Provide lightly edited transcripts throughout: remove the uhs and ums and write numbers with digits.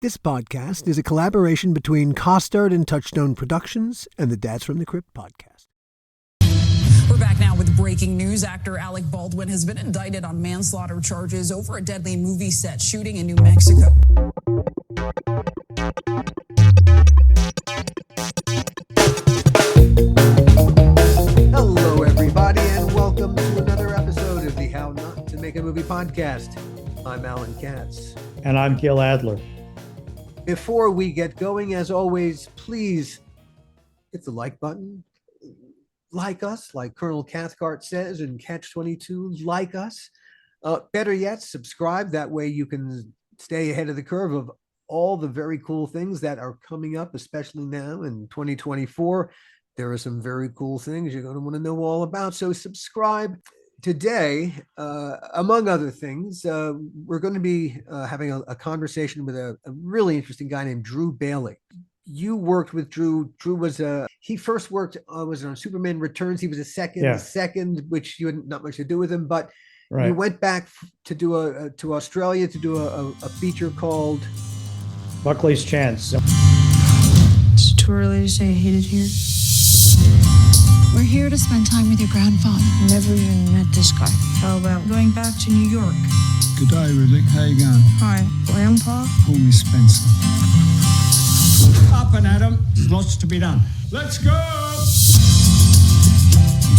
This podcast is a collaboration between Costard and Touchstone Productions and the Dads from the Crypt podcast. We're back now with breaking news. Actor Alec Baldwin has been indicted on manslaughter charges over a deadly movie set shooting in New Mexico. Hello, everybody, and welcome to another episode of the How Not to Make a Movie podcast. I'm Alan Katz. And I'm Gil Adler. Before we get going, as always, please hit the like button. Like us, like Colonel Cathcart says in Catch-22, like us. Better yet, subscribe. That way you can stay ahead of the curve of all the very cool things that are coming up, especially now in 2024. There are some very cool things you're going to want to know all about. So subscribe. Today, among other things, we're going to be having a conversation with a really interesting guy named Drew Bailey. You worked with Drew. Drew was he first worked was on Superman Returns. He was a second, which you had not much to do with him, but you went back to do to Australia to do a feature called Buckley's Chance. It's too early to say I hate it here. We're here to spend time with your grandfather. Never even met this guy. How about going back to New York? Good day, Ridley. How you going? Hi, Grandpa. Call me Spencer. Up and Adam, there's lots to be done. Let's go! I'm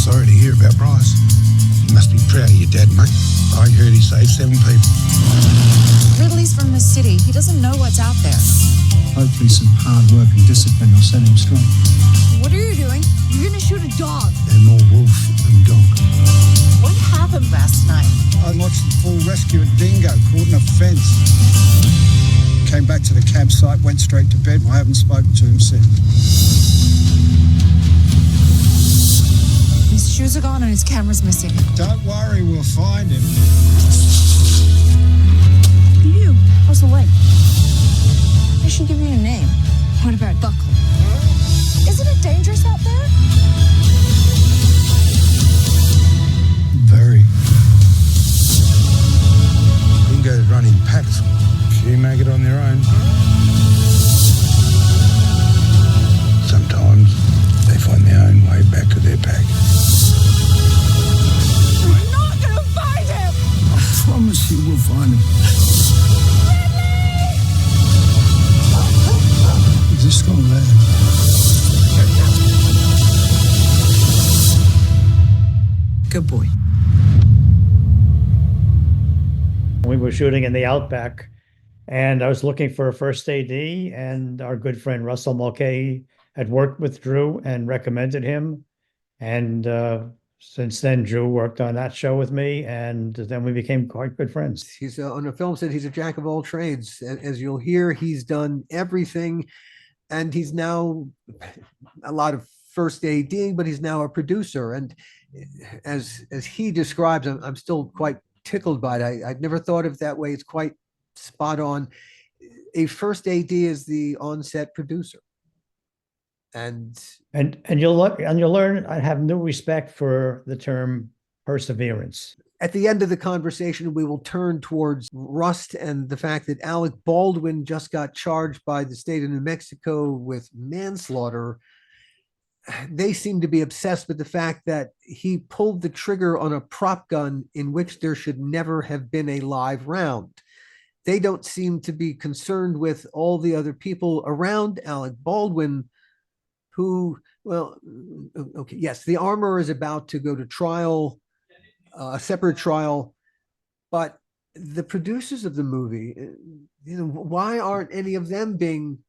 sorry to hear about Bryce. You must be proud of your dad, mate. I heard he saved 7 people. Ridley's from the city. He doesn't know what's out there. Hopefully some hard work and discipline will set him strong. What are you doing? You're gonna shoot a dog. They're more wolf than dog. What happened last night? I watched the full rescue at Dingo, caught in a fence. Came back to the campsite, went straight to bed. I haven't spoken to him since. His shoes are gone and his camera's missing. Don't worry, we'll find him. You? How's the leg? I should give you a name. What about Buckley? Isn't it dangerous out there? Very. Dingoes run in packs. Few make it on their own. Sometimes they find their own way back to their pack. We're not gonna find him! I promise you we'll find him. He's a strong lad. Good boy. We were shooting in the Outback, and I was looking for a first AD, and our good friend Russell Mulcahy had worked with Drew and recommended him. And since then, Drew worked on that show with me, and then we became quite good friends. he's on a film set. He's a jack of all trades. As you'll hear, he's done everything, and he's now a lot of first AD, but he's now a producer. And as he describes, I'm still quite tickled by it. I'd never thought of it that way. It's quite spot on. A first AD is the on-set producer, and you'll learn. I have no respect for the term perseverance. at the end of the conversation, we will turn towards Rust and the fact that Alec Baldwin just got charged by the state of New Mexico with manslaughter. They seem to be obsessed with the fact that he pulled the trigger on a prop gun in which there should never have been a live round. They don't seem to be concerned with all the other people around Alec Baldwin who, well, okay, yes, the armorer is about to go to trial, a separate trial, but the producers of the movie, why aren't any of them being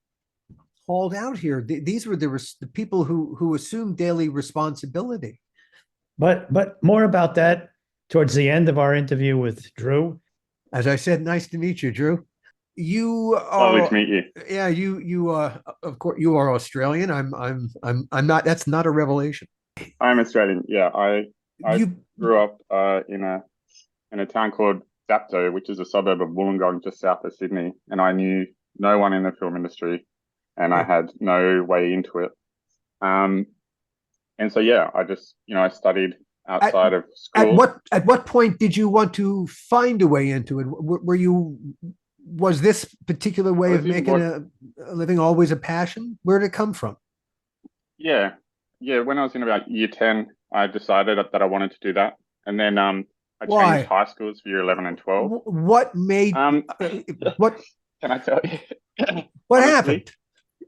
hauled out here? These were the people who assumed daily responsibility. But more about that towards the end of our interview with Drew. As I said, nice to meet you, Drew. You are lovely to meet you. Yeah, you of course you are Australian. I'm not. That's not a revelation. I'm Australian. Yeah, I grew up in a town called Dapto, which is a suburb of Wollongong, just south of Sydney, and I knew no one in the film industry, and I had no way into it. And so yeah, I just I studied outside of school. At what point did you want to find a way into it? Were you Was this particular way of making a living always a passion? Where did it come from? Yeah. When I was in about year 10, I decided that I wanted to do that. And then I Why? changed high schools for year 11 and 12. What made what Can I tell you? what Honestly, happened?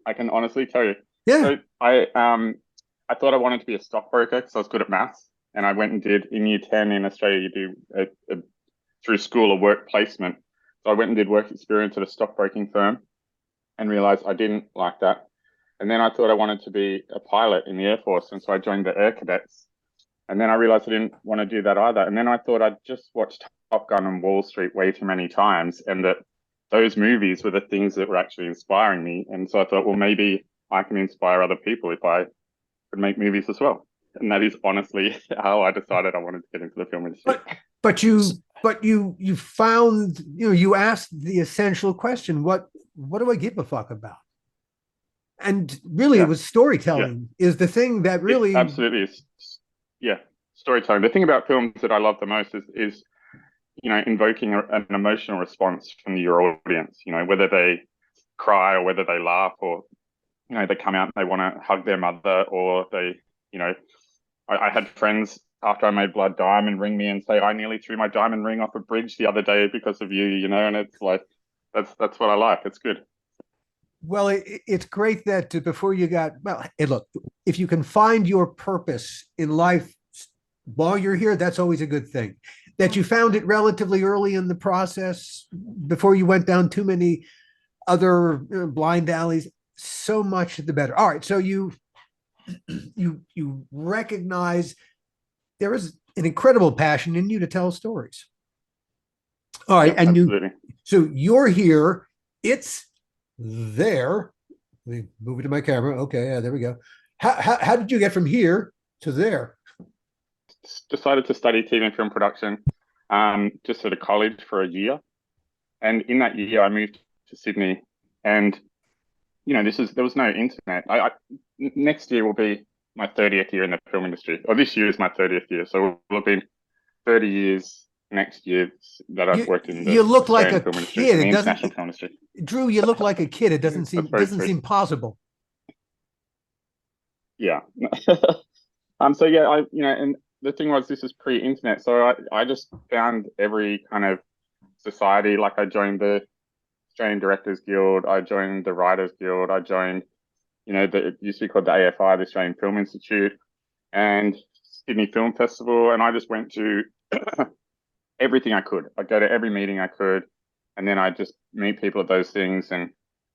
I can honestly tell you. Yeah. So I thought I wanted to be a stockbroker because I was good at maths, and I went and did in year 10 in Australia. You do through school a work placement. So I went and did work experience at a stockbroking firm, and realized I didn't like that. And then I thought I wanted to be a pilot in the Air Force, and so I joined the Air Cadets. And then I realized I didn't want to do that either. And then I thought I'd just watched Top Gun and Wall Street way too many times, and that those movies were the things that were actually inspiring me. And so I thought, well, maybe I can inspire other people if I could make movies as well. And that is honestly how I decided I wanted to get into the film industry. But you found, you asked the essential question, what do I give a fuck about? And really it was storytelling is the thing that really absolutely is. Yeah, storytelling. The thing about films that I love the most is invoking an emotional response from your audience, whether they cry or whether they laugh, or they come out and they want to hug their mother, or they, I had friends after I made Blood Diamond ring me and say, I nearly threw my diamond ring off a bridge the other day because of you, and it's like, that's what I like. It's good. Well, it's great that before you got, look, if you can find your purpose in life while you're here, that's always a good thing. That you found it relatively early in the process before you went down too many other blind alleys, so much the better. All right. So you recognize there is an incredible passion in you to tell stories. All right. And absolutely. So you're here. It's there. Let me move it to my camera. Okay. Yeah, there we go. How did you get from here to there? Decided to study TV and film production just at a college for a year. And in that year, I moved to Sydney. And, there was no internet. Next year will be my 30th year in the film industry. Or this year is my 30th year. So it will have been 30 years next year that I've worked in the look like a film industry, kid. the international film industry. Drew, you look like a kid. It doesn't seem possible. Yeah. So yeah, and the thing was, this is pre-internet, so I just found every kind of society. Like I joined the Australian Directors Guild, I joined the Writers Guild, I joined, it used to be called the AFI, the Australian Film Institute, and Sydney Film Festival, and I just went to everything I could. I'd go to every meeting I could, and then I'd just meet people at those things and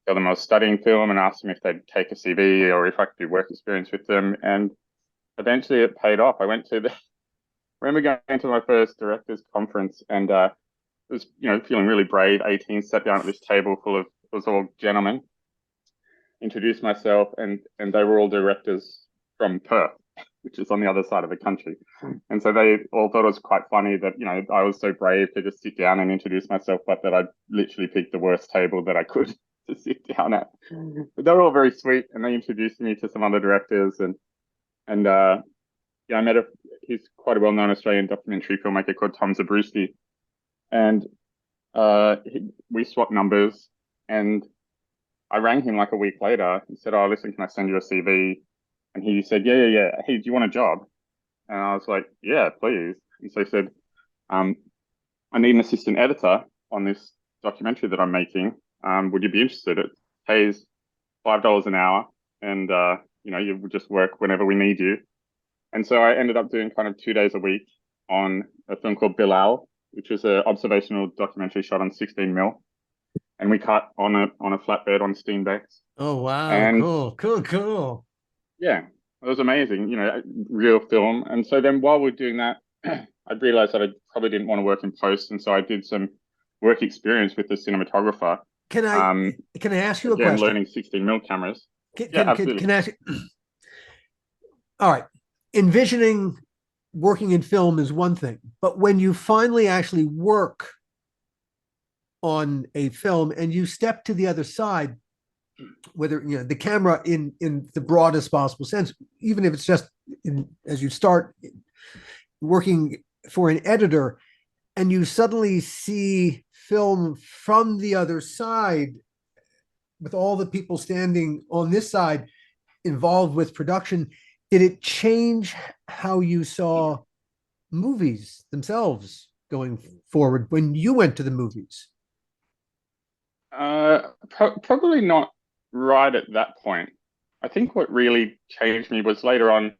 tell them I was studying film and ask them if they'd take a CV or if I could do work experience with them. And eventually it paid off. I remember going to my first directors conference, and it was, feeling really brave, 18, sat down at this table full of, it was all gentlemen, introduced myself, and they were all directors from Perth, which is on the other side of the country. And so they all thought it was quite funny that, I was so brave to just sit down and introduce myself, but that I'd literally picked the worst table that I could to sit down at. But they were all very sweet, and they introduced me to some other directors, and I met he's quite a well-known Australian documentary filmmaker called Tom Zabruski, and we swapped numbers, and I rang him like a week later. He said, "Oh, listen, can I send you a CV?" And he said, yeah. Hey, do you want a job? And I was like, yeah, please. And so he said, I need an assistant editor on this documentary that I'm making. Would you be interested? It pays $5 an hour, and you would just work whenever we need you. And so I ended up doing kind of 2 days a week on a film called Bilal, which was an observational documentary shot on 16mm, and we cut on a flatbed on steam decks. Oh wow! And cool. Yeah, it was amazing. Real film. And so then while we're doing that, I realized that I probably didn't want to work in post, and so I did some work experience with the cinematographer. Can I ask you a question? Learning 16mm cameras. Can I ask you? All right. Envisioning working in film is one thing, but when you finally actually work on a film and you step to the other side, whether the camera in the broadest possible sense, even if it's just as you start working for an editor and you suddenly see film from the other side, with all the people standing on this side involved with production, did it change how you saw movies themselves going forward when you went to the movies? Probably not right at that point. I think what really changed me was later on,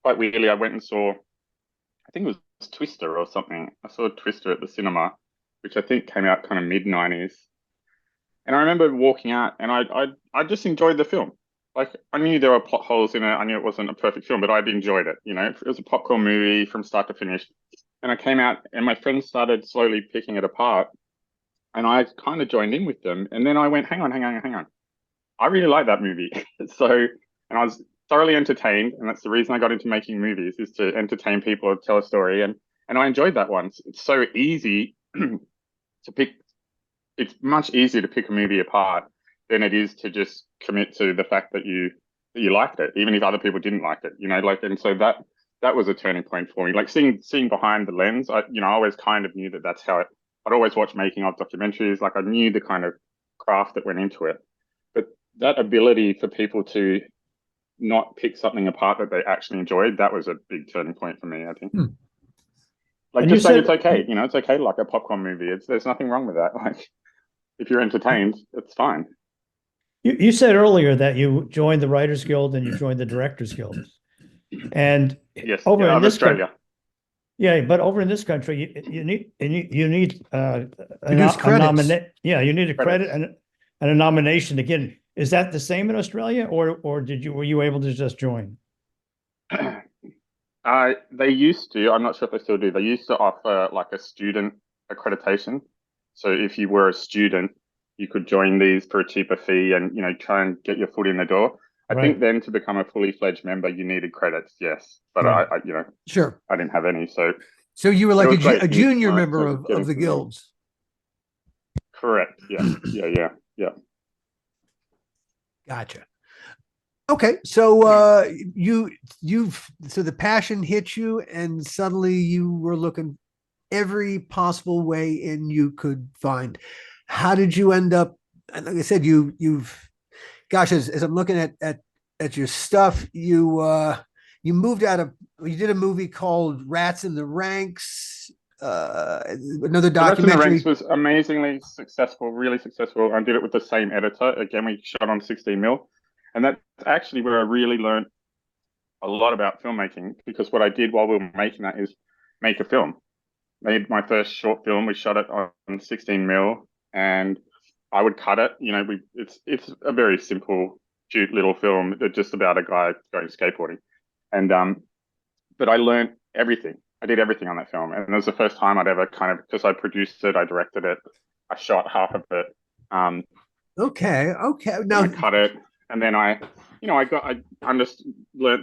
quite weirdly, I went and saw, I think it was Twister or something. I saw Twister at the cinema, which I think came out kind of mid-90s. And I remember walking out and I just enjoyed the film. Like, I knew there were plot holes in it. I knew it wasn't a perfect film, but I'd enjoyed it. You know, it was a popcorn movie from start to finish. And I came out and my friends started slowly picking it apart. And I kind of joined in with them. And then I went, hang on. I really like that movie. So, and I was thoroughly entertained. And that's the reason I got into making movies, is to entertain people or tell a story. And I enjoyed that one. It's so easy to pick. It's much easier to pick a movie apart than it is to just commit to the fact that you liked it, even if other people didn't like it, you know, like, and so that was a turning point for me. Like seeing behind the lens, I always kind of knew that that's how it, I'd always watch making of documentaries. Like I knew the kind of craft that went into it, but that ability for people to not pick something apart that they actually enjoyed, that was a big turning point for me, I think. Like, and just say it's okay, you know, it's okay to like a popcorn movie. There's nothing wrong with that. Like, if you're entertained, it's fine. You said earlier that you joined the Writers Guild and you joined the Directors Guild, and yes, over in this Australia. But over in this country, you need a you need a credit and a nomination to get in. Is that the same in Australia, or were you able to just join? They used to. I'm not sure if they still do. They used to offer like a student accreditation. So if you were a student, you could join these for a cheaper fee and, you know, try and get your foot in the door. I think then to become a fully fledged member, you needed credits, yes. But I you know, sure, I didn't have any. So you were like a junior member of the guilds. Correct. Yeah. Gotcha. Okay, so so the passion hit you, and suddenly you were looking every possible way in you could find. How did you end up? Like I said, gosh, as I'm looking at your stuff, you moved out of, you did a movie called Rats in the Ranks, another documentary. Rats in the Ranks was amazingly successful, really successful. I did it with the same editor. Again, we shot on 16mm. And that's actually where I really learned a lot about filmmaking, because what I did while we were making that is make a film. Made my first short film. We shot it on 16mm, and I would cut it. You know, it's a very simple, cute little film, just about a guy going skateboarding. And but I learned everything. I did everything on that film, and it was the first time I'd ever kind of, because I produced it, I directed it, I shot half of it. Okay. Now I cut it. And then I learned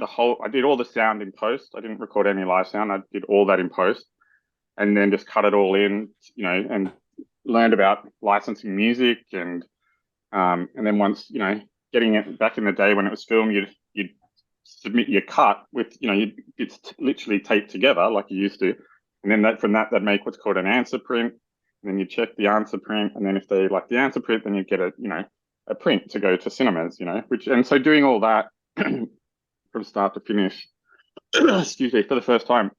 the whole, I did all the sound in post. I didn't record any live sound. I did all that in post, and then just cut it all in, you know, and learned about licensing music. And then once, you know, getting it back in the day when it was filmed, you'd submit your cut with, you know, it's literally taped together like you used to. And then from that, they'd make what's called an answer print. And then you check the answer print. And then if they like the answer print, then you get a print to go to cinemas, you know, and so doing all that from start to finish, excuse me, for the first time,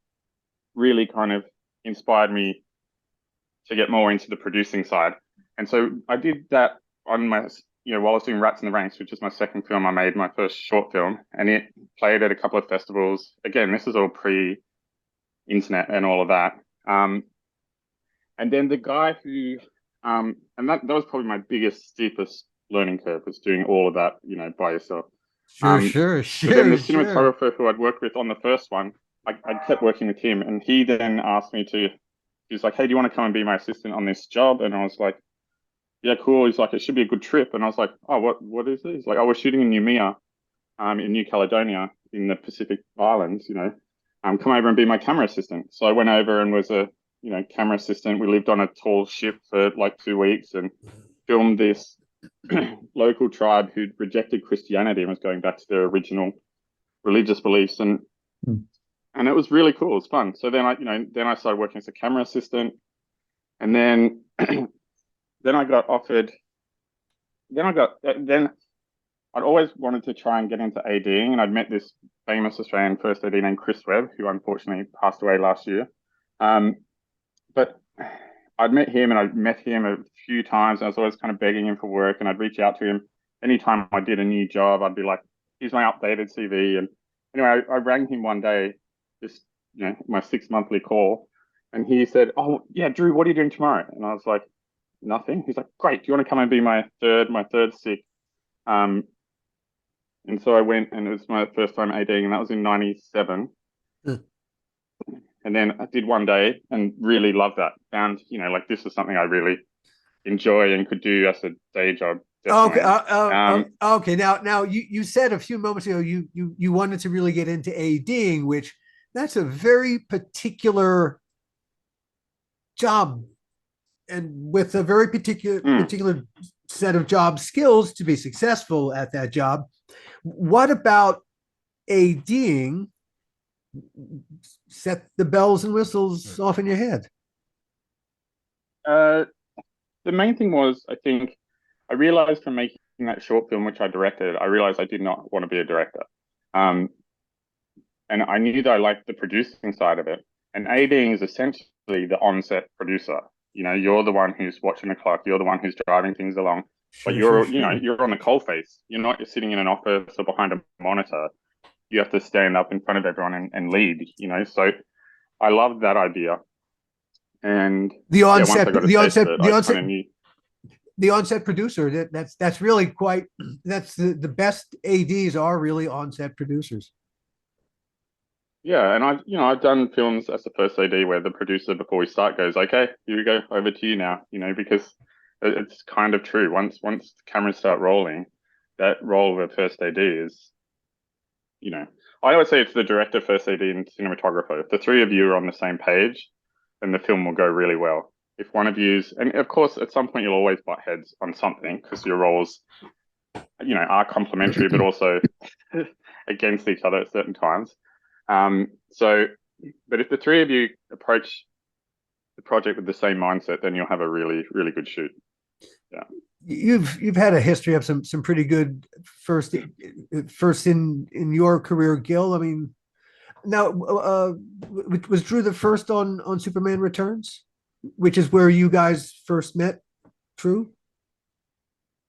really kind of inspired me to get more into the producing side. And so I did that on my, you know, while I was doing Rats in the Ranks, which is my second film. I made my first short film, and it played at a couple of festivals. Again, this is all pre-internet and all of that. And then the guy who, and that was probably my biggest, steepest learning curve, was doing all of that, you know, by yourself. Sure. But then the cinematographer who I'd worked with on the first one, I kept working with him, and he then asked me to, he was like, hey, do you want to come and be my assistant on this job? And I was like, yeah, cool. He's like, it should be a good trip. And I was like, oh, what is it? He's like, oh, we're shooting in Noumea, in New Caledonia in the Pacific Islands, you know, come over and be my camera assistant. So I went over and was a, you know, camera assistant. We lived on a tall ship for like 2 weeks and filmed this local tribe who'd rejected Christianity and was going back to their original religious beliefs, and it was really cool. It was fun. So then I started working as a camera assistant, and then then I got offered. Then I'd always wanted to try and get into ADing, and I'd met this famous Australian first AD named Chris Webb, who unfortunately passed away last year. But I'd met him, and I'd met him a few times, and I was always kind of begging him for work, and I'd reach out to him. Anytime I did a new job, I'd be like, here's my updated CV. And anyway, I rang him one day, just, my 6-monthly call, and he said, oh, yeah, Drew, what are you doing tomorrow? And I was like, nothing. He's like, great, do you want to come and be my third sick? And so I went, and it was my first time ADing, and that was in 97. And then I did one day and really loved that. Found, like, this is something I really enjoy and could do as a day job. Definitely. Okay. Now you said a few moments ago you wanted to really get into ADing, which that's a very particular job, and with a very particular set of job skills to be successful at that job. What about ADing set the bells and whistles off in your head? The main thing was, I think, I realized from making that short film, which I directed, I realized I did not want to be a director. And I knew that I liked the producing side of it. And ADing is essentially the on-set producer. You're the one who's watching the clock. You're the one who's driving things along. But you're on the coalface. You're not sitting in an office or behind a monitor. You have to stand up in front of everyone and lead, So I loved that idea. And the onset producer, that's really quite, that's the best ADs are really onset producers. Yeah, and I've done films as the first AD where the producer, before we start, goes, okay, here we go, over to you now, because it's kind of true. Once the cameras start rolling, that role of a first AD is, I always say it's the director, first AD, and cinematographer. If the three of you are on the same page, then the film will go really well. If one of you's, and of course, at some point you'll always butt heads on something because your roles, are complementary, but also against each other at certain times. But if the three of you approach the project with the same mindset, then you'll have a really, really good shoot. Yeah. You've had a history of some pretty good first in your career, Gil. I mean, now was Drew the first on Superman Returns, which is where you guys first met? Drew?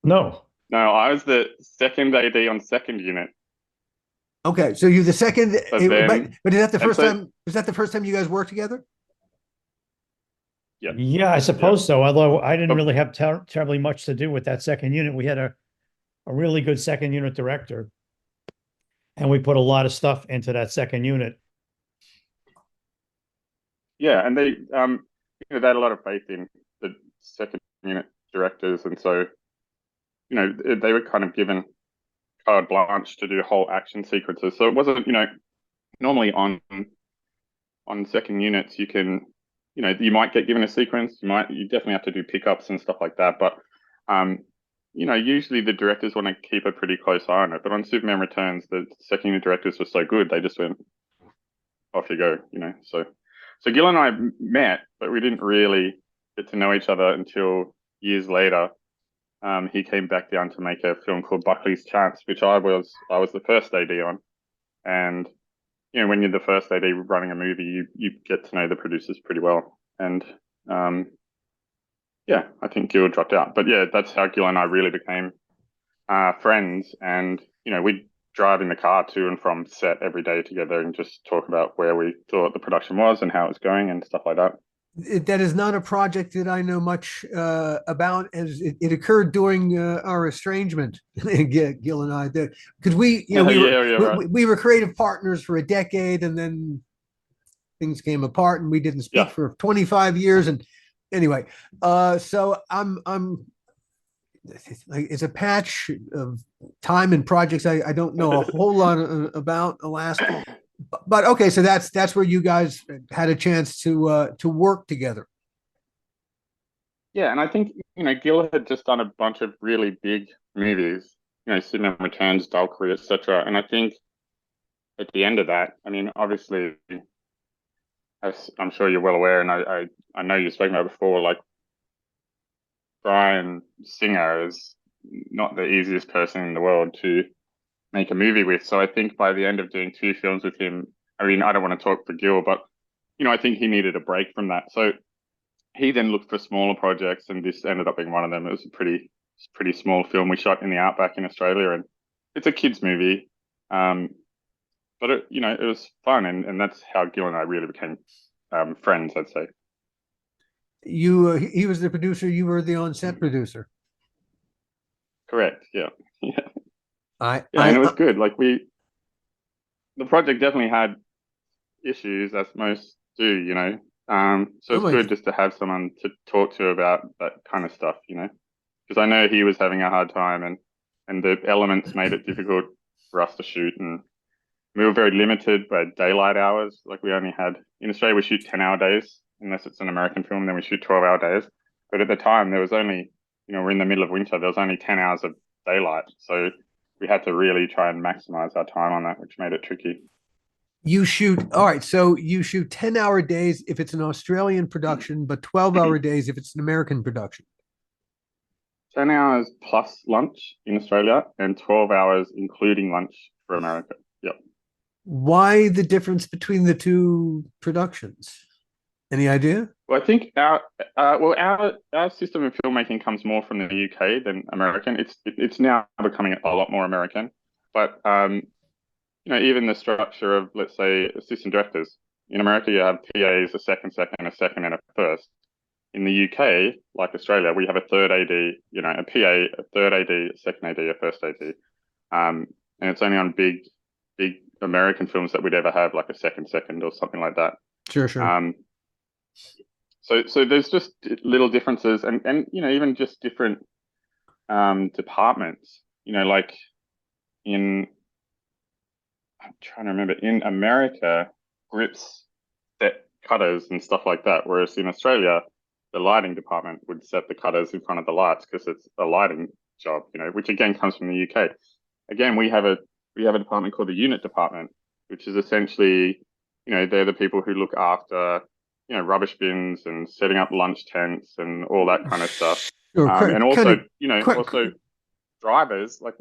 No, I was the second AD on second unit. Okay, so you're the second, but is that the first time? Was that the first time you guys worked together? Yeah, I suppose so. Although I didn't really have terribly much to do with that second unit. We had a really good second unit director, and we put a lot of stuff into that second unit. Yeah, and they they had a lot of faith in the second unit directors, and so they were kind of given carte blanche to do whole action sequences. So it wasn't, normally on second units you can, you might get given a sequence, you definitely have to do pickups and stuff like that, but usually the directors want to keep a pretty close eye on it. But on Superman Returns, the second unit directors were so good, they just went, off you go, So Gil and I met, but we didn't really get to know each other until years later. He came back down to make a film called Buckley's Chance, which I was the first AD on. And when you're the first AD running a movie, you get to know the producers pretty well. And I think Gil dropped out. But yeah, that's how Gil and I really became friends. And we'd drive in the car to and from set every day together and just talk about where we thought the production was and how it was going and stuff like that. That is not a project that I know much about, as it occurred during our estrangement. Gil and I did, because we were creative partners for a decade, and then things came apart, and we didn't speak for 25 years. And anyway, so I'm it's a patch of time and projects I don't know a whole lot about, alas. But okay, so that's where you guys had a chance to work together. Yeah, and I think Gil had just done a bunch of really big movies, Superman Returns, Valkyrie, etc. And I think at the end of that, I mean, obviously, as I'm sure you're well aware, and I know you've spoken about before, like Bryan Singer is not the easiest person in the world to make a movie with. So I think by the end of doing 2 films with him, I mean, I don't want to talk for Gil, but I think he needed a break from that. So he then looked for smaller projects, and this ended up being one of them. It was a pretty small film we shot in the outback in Australia, and it's a kids movie. But it was fun, and that's how Gil and I really became friends, I'd say. He was the producer, you were the on-set producer. Correct. Yeah. Yeah. And it was good. Like the project definitely had issues, as most do, so it's good just to have someone to talk to about that kind of stuff, because I know he was having a hard time, and the elements made it difficult for us to shoot, and we were very limited by daylight hours. Like we only had, in Australia, we shoot 10-hour days, unless it's an American film, then we shoot 12-hour days. But at the time, there was only, we're in the middle of winter, there was only 10 hours of daylight. So we had to really try and maximize our time on that, which made it tricky. All right, so you shoot 10-hour days if it's an Australian production, but 12-hour days if it's an American production. 10 hours plus lunch in Australia, and 12 hours including lunch for America. Yep. Why the difference between the two productions? Any idea? Well, I think our system of filmmaking comes more from the UK than American. It's now becoming a lot more American, but even the structure of, let's say, assistant directors in America, you have PAs, a second, and a first. In the UK, like Australia, we have a third AD, a PA, a third AD, a second AD, a first AD, and it's only on big American films that we'd ever have like a second or something like that. Sure. So there's just little differences, and even just different departments. Like I'm trying to remember, in America, grips set cutters and stuff like that, whereas in Australia, the lighting department would set the cutters in front of the lights because it's a lighting job, which again comes from the UK. Again, we have a department called the unit department, which is essentially, they're the people who look after, rubbish bins and setting up lunch tents and all that kind of stuff. Sure, and also, also drivers, like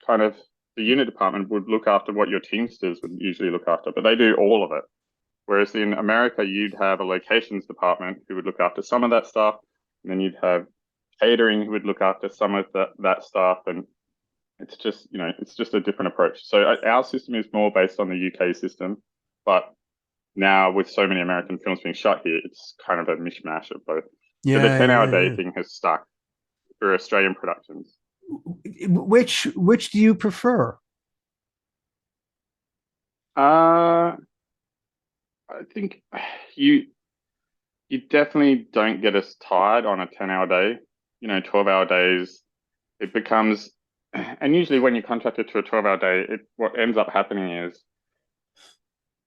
kind of the unit department would look after what your Teamsters would usually look after, but they do all of it. Whereas in America, you'd have a locations department who would look after some of that stuff, and then you'd have catering who would look after some of that stuff, and it's just a different approach. So our system is more based on the UK system, but now with so many American films being shot here, it's kind of a mishmash of both. Yeah, so the 10-hour day thing has stuck for Australian productions. Which do you prefer? I think you definitely don't get us tired on a 10-hour day. 12-hour days, it becomes, and usually when you're contracted to a 12-hour day, what ends up happening is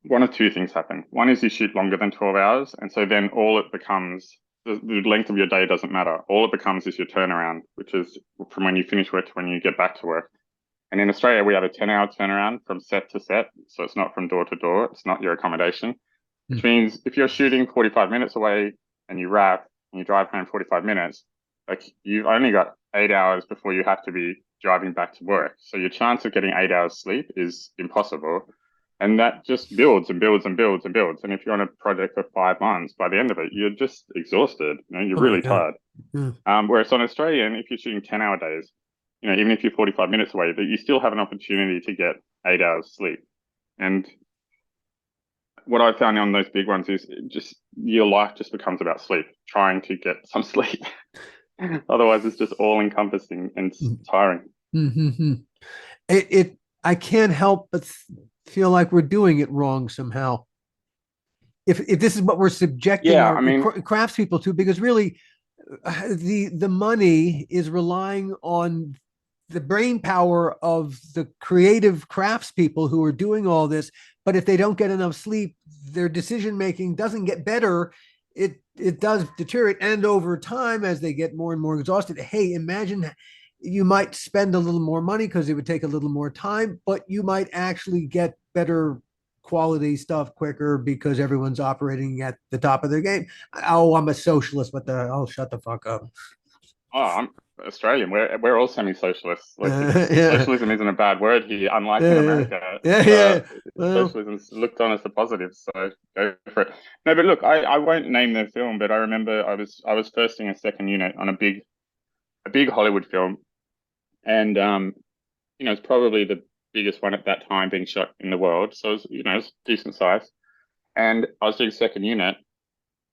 one of two things happen. One is you shoot longer than 12 hours, and so then all it becomes, the length of your day doesn't matter. All it becomes is your turnaround, which is from when you finish work to when you get back to work. And in Australia, we have a 10-hour turnaround from set to set, so it's not from door to door. It's not your accommodation, which means if you're shooting 45 minutes away and you wrap and you drive home 45 minutes, like you've only got 8 hours before you have to be driving back to work. So your chance of getting 8 hours sleep is impossible. And that just builds and builds and builds and builds. And if you're on a project for 5 months, by the end of it, you're just exhausted. You're really tired. Whereas on Australian, if you're shooting 10-hour days, even if you're 45 minutes away, that you still have an opportunity to get 8 hours sleep. And what I found on those big ones is just your life just becomes about sleep, trying to get some sleep. Otherwise, it's just all encompassing and tiring. I can't help but feel like we're doing it wrong somehow. If this is what we're subjecting our craftspeople to, because really the money is relying on the brain power of the creative craftspeople who are doing all this. But if they don't get enough sleep, their decision making doesn't get better. It does deteriorate, and over time, as they get more and more exhausted, hey, imagine you might spend a little more money because it would take a little more time, but you might actually get better quality stuff quicker because everyone's operating at the top of their game. Oh, I'm a socialist, but shut the fuck up. Oh, I'm Australian. We're all semi-socialists. Like Yeah. socialism isn't a bad word here, unlike in Yeah, America. yeah. Well, Socialism's looked on as a positive, so go for it. No, but look, I won't name the film, but I remember I was firsting a second unit on a big Hollywood film, and it's probably the biggest one at that time being shot in the world. So it's decent size. And I was doing second unit,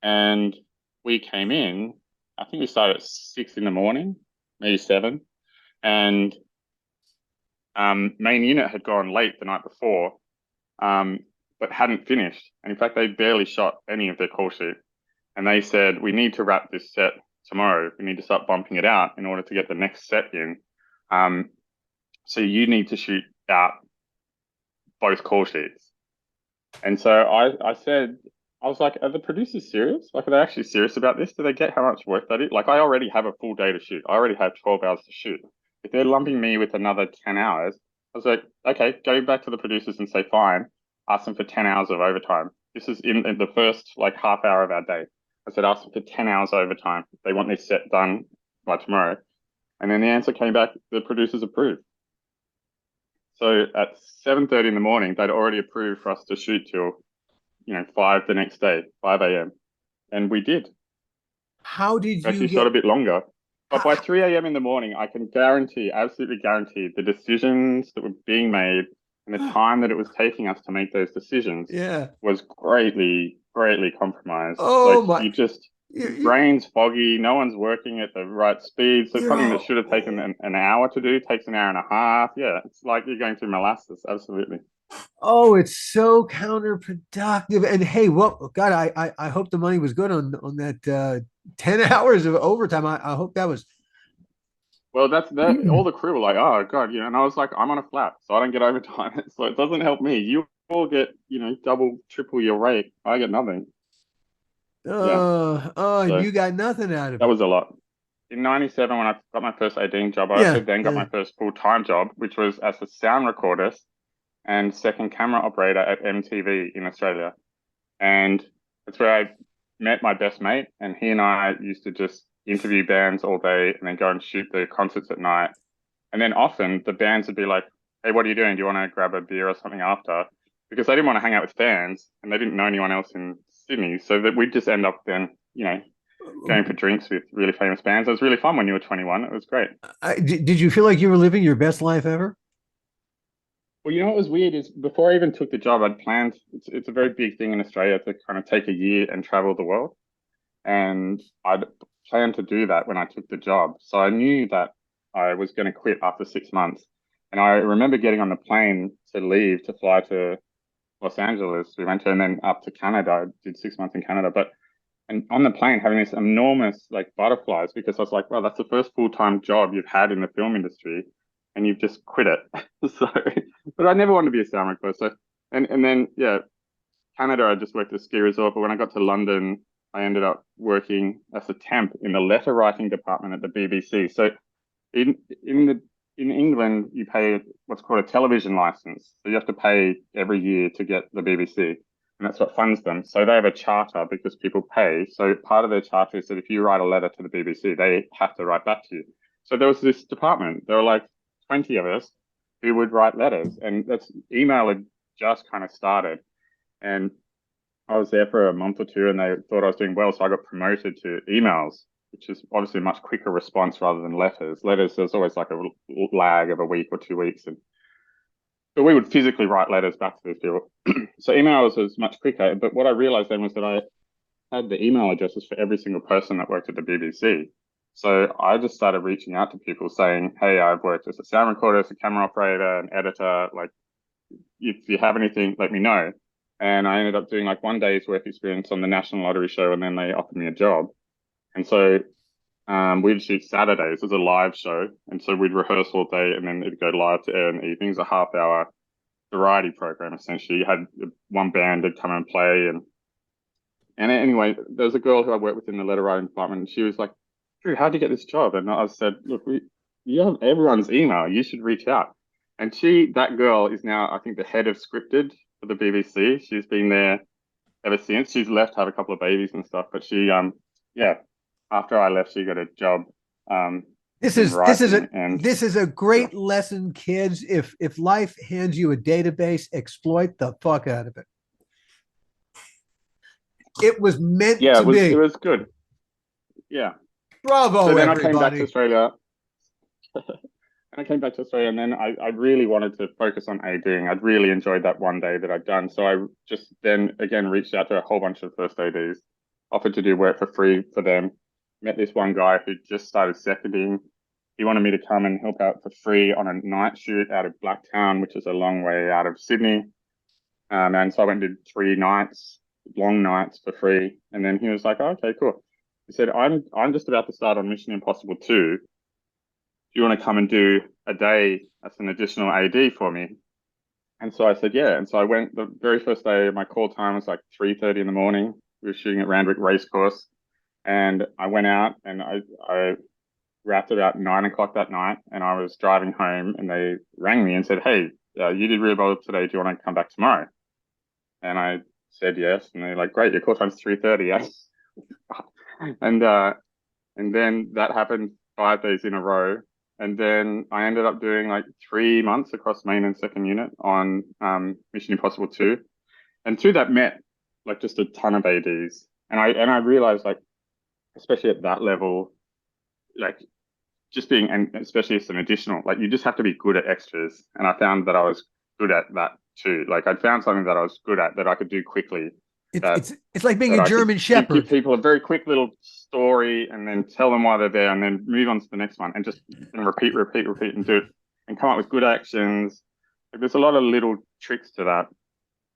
and we came in. I think we started at 6 in the morning, maybe 7, and main unit had gone late the night before, but hadn't finished. And in fact, they barely shot any of their call sheet. And they said, we need to wrap this set tomorrow. We need to start bumping it out in order to get the next set in. So you need to shoot out both call sheets. And so I said, I was like, are the producers serious? Like, are they actually serious about this? Do they get how much work that is? Like, I already have a full day to shoot. I already have 12 hours to shoot. If they're lumping me with another 10 hours, I was like, okay, go back to the producers and say, fine, ask them for 10 hours of overtime. This is in the first like half hour of our day. I said, ask them for 10 hours overtime. If they want this set done by tomorrow. And then the answer came back, the producers approved. So at 7:30 in the morning, they'd already approved for us to shoot till 5 the next day, 5 a.m. And we did. how did We actually you shot a get? bit longer. But by 3 a.m. in the morning, I can guarantee, absolutely guarantee, the decisions that were being made and the time that it was taking us to make those decisions Yeah. was greatly, greatly compromised. Oh Like my! your brain's foggy, no one's working at the right speed. So You're something that all, should have taken an hour to do takes an hour and a half. Yeah, it's like you're going through molasses. Absolutely. oh, it's so counterproductive. And hey, what God, I hope the money was good on that 10 hours of overtime. I hope that was Well, that's that. All the crew were like, "Oh God," and I was like, "I'm on a flat, so I don't get overtime, so it doesn't help me. You all get, double, triple your rate. I get nothing." Yeah, and so you got nothing out of that it. was a lot. In '97, when I got my first 18 job, I also Yeah, then got yeah. my first full-time job, which was as a sound recordist and second camera operator at MTV in Australia. And that's where I met my best mate, and he and I used to just interview bands all day and then go and shoot the concerts at night. And then often the bands would be like, "Hey, what are you doing? Do you want to grab a beer or something after?" Because they didn't want to hang out with fans and they didn't know anyone else in Sydney. So that we'd just end up then, going for drinks with really famous bands. It was really fun when you were 21. It was great. Did you feel like you were living your best life ever? Well, what was weird is before I even took the job, I'd planned, it's a very big thing in Australia to kind of take a year and travel the world. And I'd planned to do that when I took the job. So I knew that I was going to quit after 6 months. And I remember getting on the plane to leave to fly to Los Angeles. We went to and then up to Canada. I did 6 months in Canada. And on the plane having this enormous like butterflies because I was like, well, that's the first full-time job you've had in the film industry and you've just quit it. So, but I never wanted to be a sound recorder. So, and then, yeah, Canada, I just worked at a ski resort. But when I got to London, I ended up working as a temp in the letter writing department at the BBC. So in England, you pay what's called a television license. So you have to pay every year to get the BBC, and that's what funds them. So they have a charter because people pay. So part of their charter is that if you write a letter to the BBC, they have to write back to you. So there was this department. There were like 20 of us who would write letters, and that's email had just kind of started. And I was there for a month or two and they thought I was doing well. So I got promoted to emails, which is obviously a much quicker response rather than letters. Letters, there's always like a lag of a week or 2 weeks. But we would physically write letters back to these people. So emails was much quicker. But what I realized then was that I had the email addresses for every single person that worked at the BBC. So I just started reaching out to people saying, hey, I've worked as a sound recorder, as a camera operator, an editor. Like, if you have anything, let me know. And I ended up doing like one day's work experience on the National Lottery show, and then they offered me a job. And so we'd shoot Saturdays as a live show. And so we'd rehearse all day and then it'd go live to air in the evenings, a half-hour variety program, essentially. You had one band that come and play. And anyway, there was a girl who I worked with in the letter writing department, and she was like, Drew, how'd you get this job? And I said, look, you have everyone's email. You should reach out. And that girl is now, I think, the head of scripted for the BBC. She's been there ever since. She's left, had a couple of babies and stuff. But she, yeah, after I left, she got a job This in is writing, and this is a great lesson, kids. If life hands you a database, exploit the fuck out of it. It was meant yeah, to be. it was good. Yeah. Bravo, So then everybody. I came back to Australia. And I came back to Australia, and then I really wanted to focus on ADing. I'd really enjoyed that one day that I'd done. So I just then again reached out to a whole bunch of first ADs, offered to do work for free for them. Met this one guy who just started seconding. He wanted me to come and help out for free on a night shoot out of Blacktown, which is a long way out of Sydney. And so I went and did 3 nights, long nights for free. And then he was like, oh, okay, cool. He said, I'm just about to start on Mission Impossible 2. Do you want to come and do a day as an additional AD for me? And so I said, yeah. And so I went the very first day. My call time was like 3:30 in the morning. We were shooting at Randwick Racecourse. And I went out and I wrapped about 9 o'clock that night. And I was driving home and they rang me and said, hey, you did really well today. Do you want to come back tomorrow? And I said yes. And they're like, great, your call time's 3:30. Yes. And then that happened 5 days in a row. And then I ended up doing like 3 months across main and second unit on Mission Impossible 2. And through that met like just a ton of ADs. And I realized, like, especially at that level, like just being, and especially as an additional, like you just have to be good at extras. And I found that I was good at that too. Like I'd found something that I was good at that I could do quickly. It's like being a German Shepherd. Give people a very quick little story and then tell them why they're there and then move on to the next one and just repeat and do it and come up with good actions. Like, there's a lot of little tricks to that.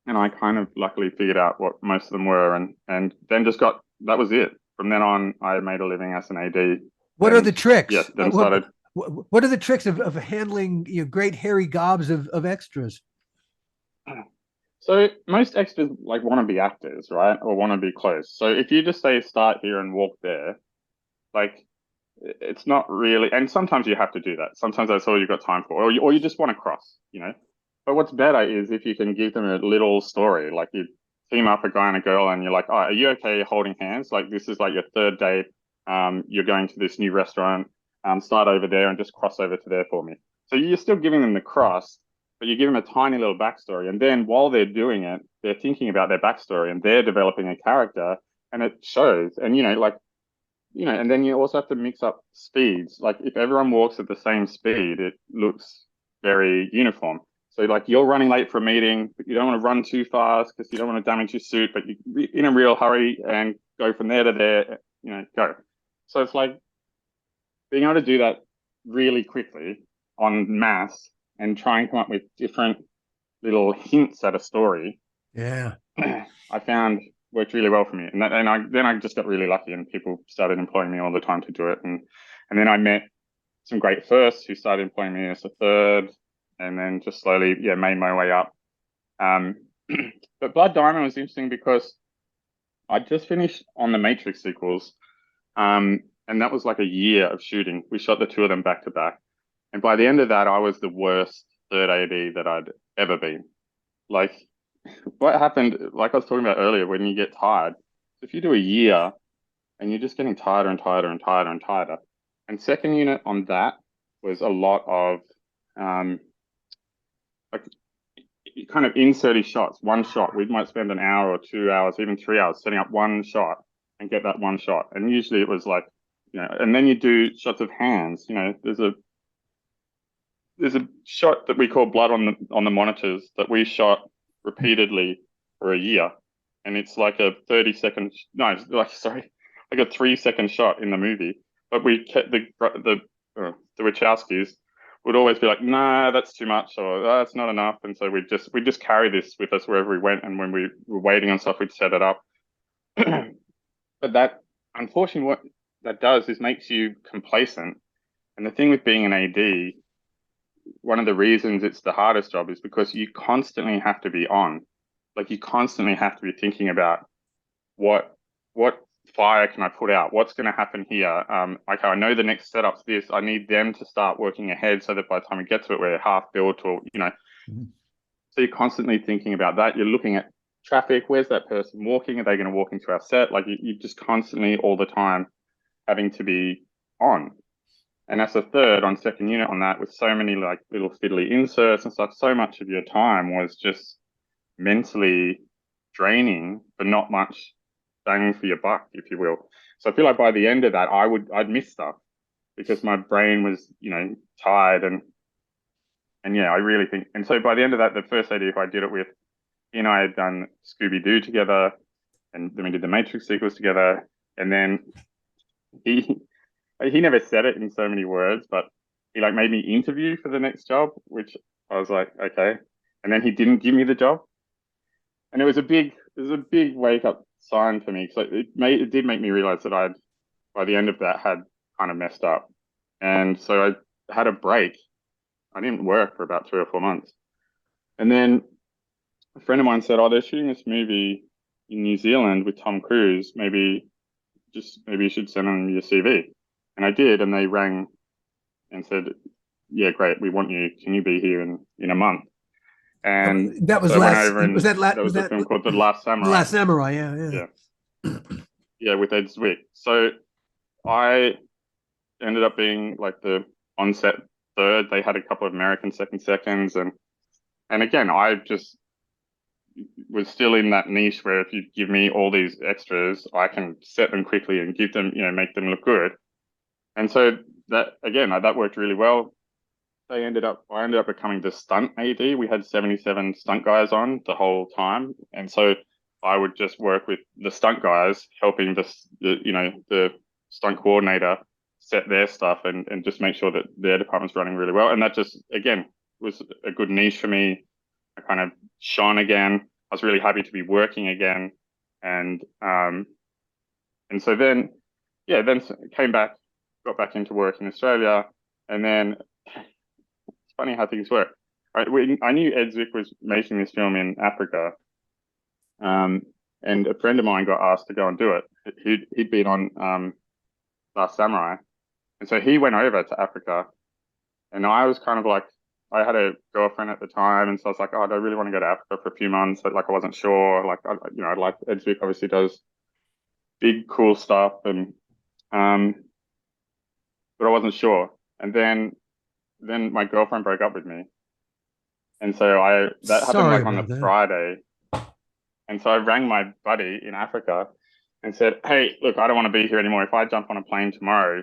And I kind of luckily figured out what most of them were and then just got, that was it. From then on, I made a living as an AD. What are the tricks? Yes, then started. What are the tricks of handling great hairy gobs of extras? So most extras like want to be actors, right? Or want to be close. So if you just say start here and walk there, like it's not really, and sometimes you have to do that. Sometimes that's all you've got time for, or you just want to cross, you know? But what's better is if you can give them a little story, like you team up a guy and a girl and you're like, oh, are you okay holding hands? Like this is like your 3rd date. You're going to this new restaurant, start over there and just cross over to there for me. So you're still giving them the cross, but you give them a tiny little backstory. And then while they're doing it, they're thinking about their backstory and they're developing a character and it shows. And, and then you also have to mix up speeds. Like if everyone walks at the same speed, it looks very uniform. So like you're running late for a meeting, but you don't want to run too fast because you don't want to damage your suit, but you're in a real hurry and go from there to there, go. So it's like being able to do that really quickly en masse and try and come up with different little hints at a story. Yeah. I found worked really well for me. And then I just got really lucky and people started employing me all the time to do it. And then I met some great firsts who started employing me as a third and then just slowly, made my way up. But Blood Diamond was interesting because I just finished on the Matrix sequels. And that was like a year of shooting. We shot the 2 of them back to back. And by the end of that, I was the worst third AD that I'd ever been. Like what happened, like I was talking about earlier, when you get tired, if you do a year and you're just getting tighter and tighter and tighter and tighter. And second unit on that was a lot of, like you kind of insert these shots, one shot. We might spend an hour or 2 hours, even 3 hours setting up one shot and get that one shot. And usually it was like, and then you do shots of hands. There's a shot that we call Blood on the Monitors that we shot repeatedly for a year. And it's like a 30-second, like a 3-second shot in the movie. But we kept the Wachowskis would always be like, nah, that's too much, or that's not enough. And so we just carry this with us wherever we went. And when we were waiting on stuff, we'd set it up. But that, unfortunately, what that does is makes you complacent. And the thing with being an AD, one of the reasons it's the hardest job is because you constantly have to be on. Like you constantly have to be thinking about what fire can I put out? What's going to happen here? Okay, I know the next setup's this. I need them to start working ahead so that by the time we get to it, we're half built or, Mm-hmm. So you're constantly thinking about that. You're looking at traffic. Where's that person walking? Are they going to walk into our set? Like you just constantly all the time having to be on. And that's a third on second unit on that, with so many like little fiddly inserts and stuff. So much of your time was just mentally draining, but not much bang for your buck, if you will. So I feel like by the end of that, I'd miss stuff because my brain was, tired and yeah, I really think. And so by the end of that, the first AD I did it with, he and I had done Scooby Doo together, and then we did the Matrix sequels together, and then he never said it in so many words, but he like made me interview for the next job, which I was like, okay. And then he didn't give me the job, and it was a big wake up sign for me. So it did make me realize that I'd by the end of that had kind of messed up, and so I had a break. I didn't work for about 3 or 4 months, and then a friend of mine said, "Oh, they're shooting this movie in New Zealand with Tom Cruise. Maybe you should send them your CV." And I did, and they rang and said, "Yeah, great, we want you. Can you be here in a month?" And that was so last. I went over and was that there was a film called The Last Samurai. Last Samurai, yeah. Yeah, with Ed Zwick. So I ended up being like the on-set third. They had a couple of American second seconds, and again, I just was still in that niche where if you give me all these extras, I can set them quickly and give them, make them look good. And so that worked really well. I ended up becoming the stunt AD. We had 77 stunt guys on the whole time, and so I would just work with the stunt guys, helping the stunt coordinator set their stuff and just make sure that their department's running really well. And that just again was a good niche for me. I kind of shone again. I was really happy to be working again, and so then came back, got back into work in Australia, and then it's funny how things work. Right, I knew Ed Zwick was making this film in Africa, and a friend of mine got asked to go and do it. He'd been on Last Samurai, and so he went over to Africa, and I was kind of like, I had a girlfriend at the time, and so I was like, oh, do I really want to go to Africa for a few months? But like, I wasn't sure. Like, I like Ed Zwick obviously does big cool stuff, and but I wasn't sure. And then my girlfriend broke up with me, and so that happened like on the Friday, and so I rang my buddy in Africa and said, hey, look, I don't want to be here anymore. If I jump on a plane tomorrow,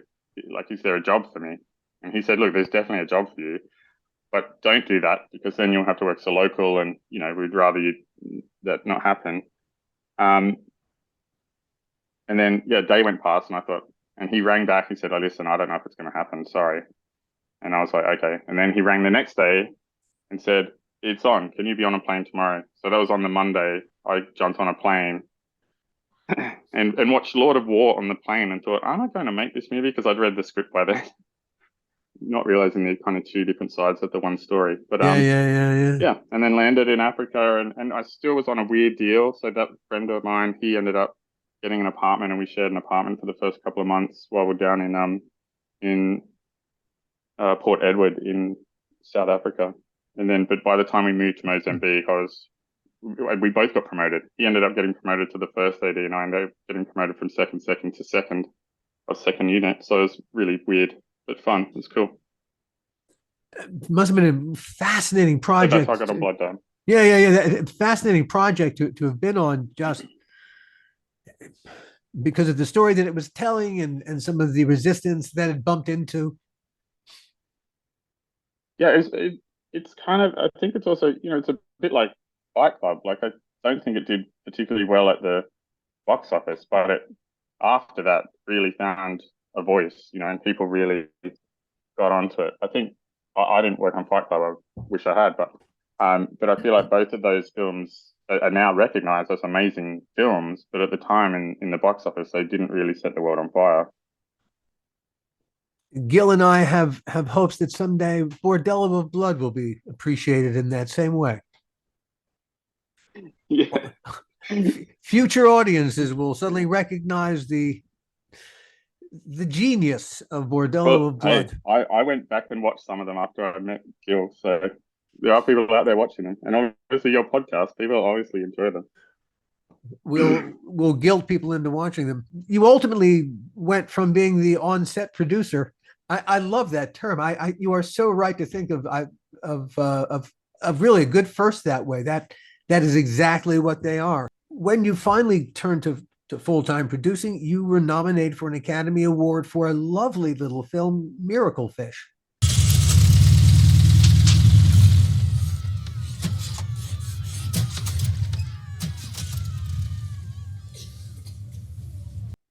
like, is there a job for me? And he said, look, there's definitely a job for you, but don't do that because then you'll have to work so local, and we'd rather that not happen. And then a day went past, and I thought, and he rang back. He said, oh, listen, I don't know if it's going to happen. Sorry. And I was like, okay. And then he rang the next day and said, it's on. Can you be on a plane tomorrow? So that was on the Monday. I jumped on a plane and watched Lord of War on the plane and thought, am I going to make this movie? Because I'd read the script by then, not realizing they're kind of two different sides of the one story. But yeah. And then landed in Africa, and I still was on a weird deal. So that friend of mine, he ended up getting an apartment, and we shared an apartment for the first couple of months while we're down in Port Edward in South Africa. And then, but by the time we moved to Mozambique, we both got promoted. He ended up getting promoted to the first AD, and I ended up getting promoted from second to second unit. So it was really weird, but fun. It was cool. It must have been a fascinating project. So that's how I got on Blood Diamond. Yeah. Fascinating project to have been on, just because of the story that it was telling and some of the resistance that it bumped into. Yeah, it's kind of, I think it's also, it's a bit like Fight Club. Like, I don't think it did particularly well at the box office, but it after that really found a voice, and people really got onto it. I think I didn't work on Fight Club. I wish I had, but I feel like both of those films are now recognized as amazing films, but at the time in the box office, they didn't really set the world on fire. Gil and I have hopes that someday Bordello of Blood will be appreciated in that same way. Yeah. Future audiences will suddenly recognize the genius of Bordello of Blood. I went back and watched some of them after I met Gil, so there are people out there watching them, and obviously your podcast, people obviously enjoy them. We'll guilt people into watching them. You ultimately went from being the on-set producer I love that term. You are so right to think of really a good first that way. That is exactly what they are. When you finally turned to full-time producing, you were nominated for an Academy Award for a lovely little film, Miracle Fish.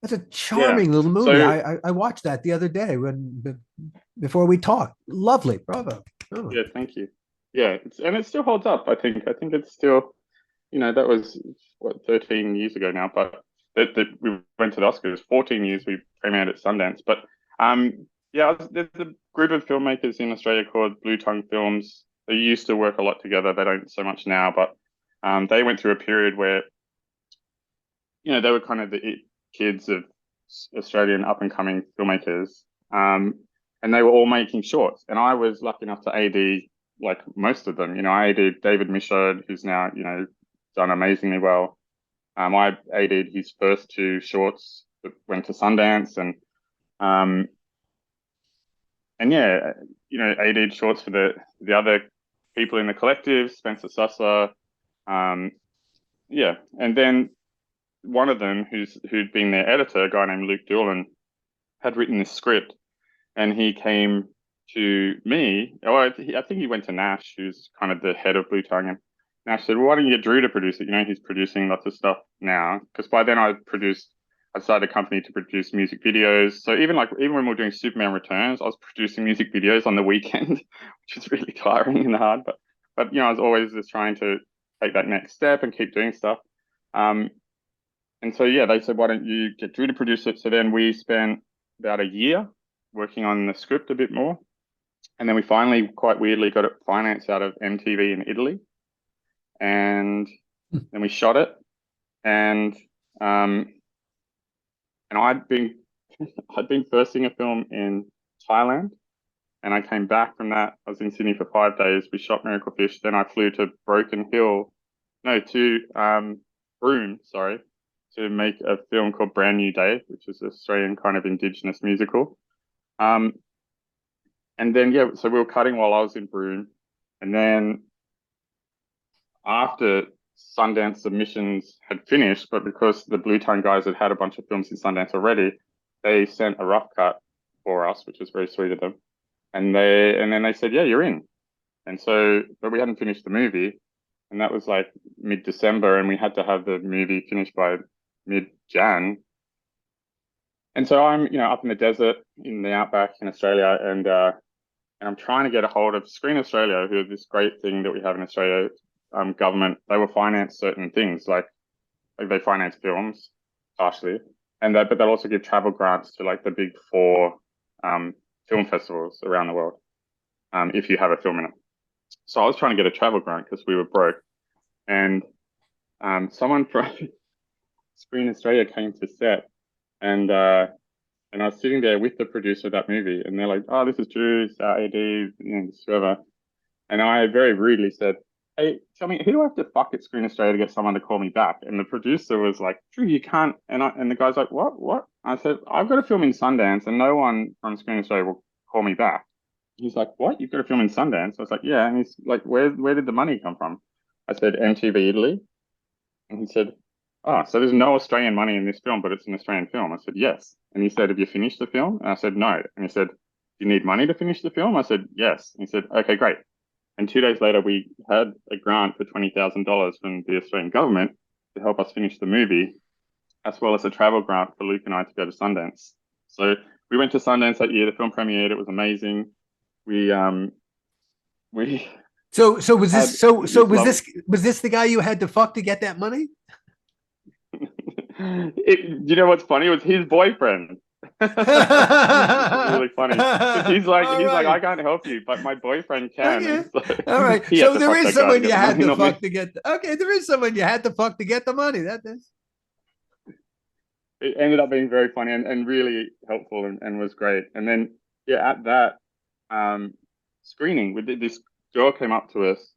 That's a charming little movie. So I watched that the other day before we talked. Lovely, bravo. Oh. yeah, thank you. Yeah, it still holds up. I think it's still, that was what 13 years ago now, but that we went to the Oscars. 14 years we premiered at Sundance, but yeah, there's a group of filmmakers in Australia called Blue Tongue Films. They used to work a lot together. They don't so much now, but they went through a period where they were kind of the kids of Australian up and coming filmmakers, and they were all making shorts. And I was lucky enough to AD like most of them. I AD'd David Michaud, who's now done amazingly well. I AD'd his first two shorts that went to Sundance, and yeah, AD'd shorts for the other people in the collective, Spencer Susser, yeah, and then one of them who'd been their editor, a guy named Luke Doolan, had written this script, and he came to me. I think he went to Nash, who's kind of the head of Blue Tongue, and Nash said, "Well, why don't you get Drew to produce it? He's producing lots of stuff now." Because by then I started a company to produce music videos. So even when we were doing Superman Returns, I was producing music videos on the weekend, which is really tiring and hard. But I was always just trying to take that next step and keep doing stuff. And so, yeah, they said, why don't you get Drew to produce it? So then we spent about a year working on the script a bit more. And then we finally, quite weirdly, got it financed out of MTV in Italy. And then we shot it. And I'd been firsting a film in Thailand. And I came back from that. I was in Sydney for 5 days. We shot Miracle Fish. Then I flew to Broome, to make a film called Brand New Day, which is an Australian kind of Indigenous musical. And then, yeah, so we were cutting while I was in Broome. And then after Sundance submissions had finished, but because the Blue Tongue guys had a bunch of films in Sundance already, they sent a rough cut for us, which was very sweet of them. And then they said, yeah, you're in. And so, but we hadn't finished the movie. And that was like mid-December, and we had to have the movie finished by mid-Jan. And so I'm, up in the desert in the outback in Australia, and I'm trying to get a hold of Screen Australia, who are this great thing that we have in Australia, government. They will finance certain things, like they finance films partially, but they'll also give travel grants to like the big 4 film festivals around the world, if you have a film in it. So I was trying to get a travel grant because we were broke, and someone from Screen Australia came to set, and I was sitting there with the producer of that movie, and they're like, "Oh, this is Drew, AD, whoever," and I very rudely said, "Hey, tell me, who do I have to fuck at Screen Australia to get someone to call me back?" And the producer was like, "Drew, you can't," and the guy's like, "What?" I said, "I've got a film in Sundance, and no one from Screen Australia will call me back." He's like, "What? You've got a film in Sundance?" I was like, "Yeah." And he's like, where did the money come from? I said, "MTV Italy." And he said, "Oh, so there's no Australian money in this film, but it's an Australian film." I said, "Yes." And he said, "Have you finished the film?" And I said, "No." And he said, "Do you need money to finish the film?" I said, "Yes." And he said, "Okay, great." And 2 days later, we had a grant for $20,000 from the Australian government to help us finish the movie, as well as a travel grant for Luke and I to go to Sundance. So we went to Sundance that year. The film premiered. It was amazing. So was this the guy you had to fuck to get that money? You know what's funny? It was his boyfriend. It's really funny. He's like, "I can't help you, but my boyfriend can." Okay. So all right. So there is someone you had to fuck to get. Okay, there is someone you had to fuck to get the money. That is. It ended up being very funny and really helpful and was great. And then, yeah, at that screening, this girl came up to us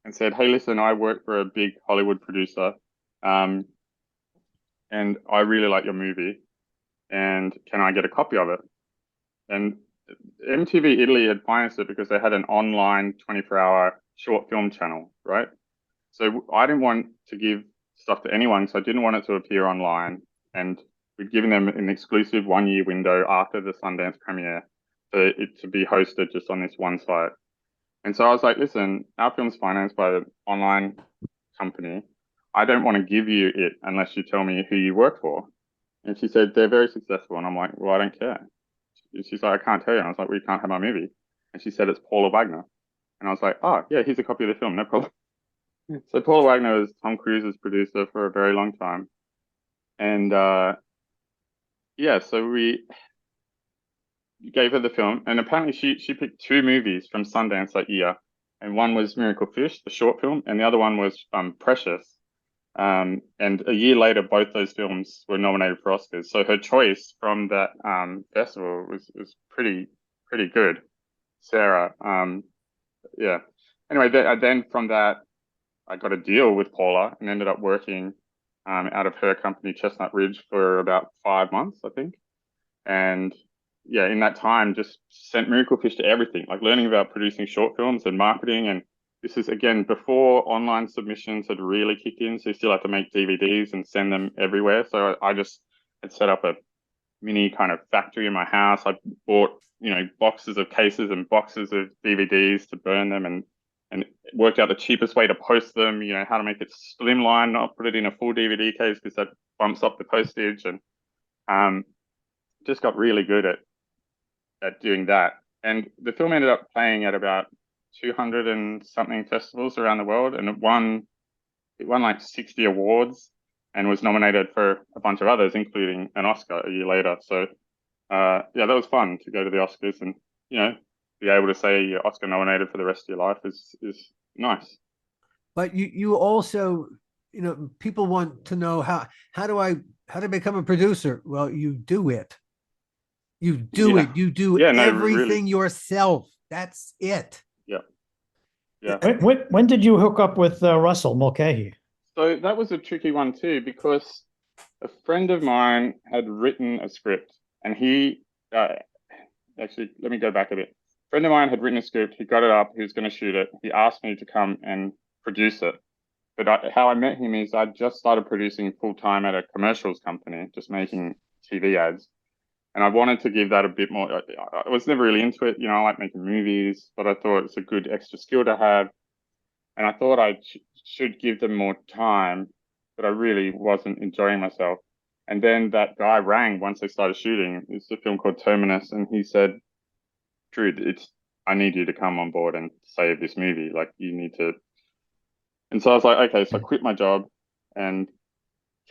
and said, "Hey, listen, I work for a big Hollywood producer, and I really like your movie, and can I get a copy of it?" And MTV Italy had financed it because they had an online 24-hour short film channel, right? So I didn't want to give stuff to anyone, so I didn't want it to appear online. And we'd given them an exclusive 1-year window after the Sundance premiere for it to be hosted just on this one site. And so I was like, listen, our film's financed by an online company. I don't want to give you it unless you tell me who you work for. And she said, they're very successful. And I'm like, well, I don't care. She's like, I can't tell you. And I was like, well, you can't have my movie. And she said, it's Paula Wagner. And I was like, oh, yeah, here's a copy of the film. No problem. So Paula Wagner was Tom Cruise's producer for a very long time. And yeah, so we gave her the film. And apparently she picked 2 movies from Sundance that year. And one was Miracle Fish, the short film. And the other one was Precious. And a year later, both those films were nominated for Oscars. So her choice from that festival was pretty good. Sarah, yeah. Anyway, then from that, I got a deal with Paula and ended up working out of her company, Chestnut Ridge, for about 5 months, I think. And yeah, in that time, just sent Miracle Fish to everything, like learning about producing short films and marketing. And this is, again, before online submissions had really kicked in. So you still have to make DVDs and send them everywhere. So I just had set up a mini kind of factory in my house. I bought, boxes of cases and boxes of DVDs to burn them, and worked out the cheapest way to post them, how to make it slimline, not put it in a full DVD case because that bumps up the postage, and just got really good at doing that. And the film ended up playing at about 200 and something festivals around the world, and it won like 60 awards and was nominated for a bunch of others, including an Oscar a year later. So yeah, that was fun to go to the Oscars and, be able to say you're Oscar nominated for the rest of your life is nice. But you also, people want to know how to become a producer. Well, you do it. You do it. You do everything yourself. That's it. Yeah. Yeah. When did you hook up with Russell Mulcahy? So that was a tricky one too, because a friend of mine had written a script, and he actually, let me go back a bit. A friend of mine had written a script. He got it up. He was going to shoot it. He asked me to come and produce it. But how I met him is I just started producing full time at a commercials company, just making TV ads. And I wanted to give that a bit more. I was never really into it. I like making movies, but I thought it's a good extra skill to have. And I thought I should give them more time, but I really wasn't enjoying myself. And then that guy rang once they started shooting. It's a film called Terminus. And he said, Drew, I need you to come on board and save this movie. Like, you need to. And so I was like, okay. So I quit my job and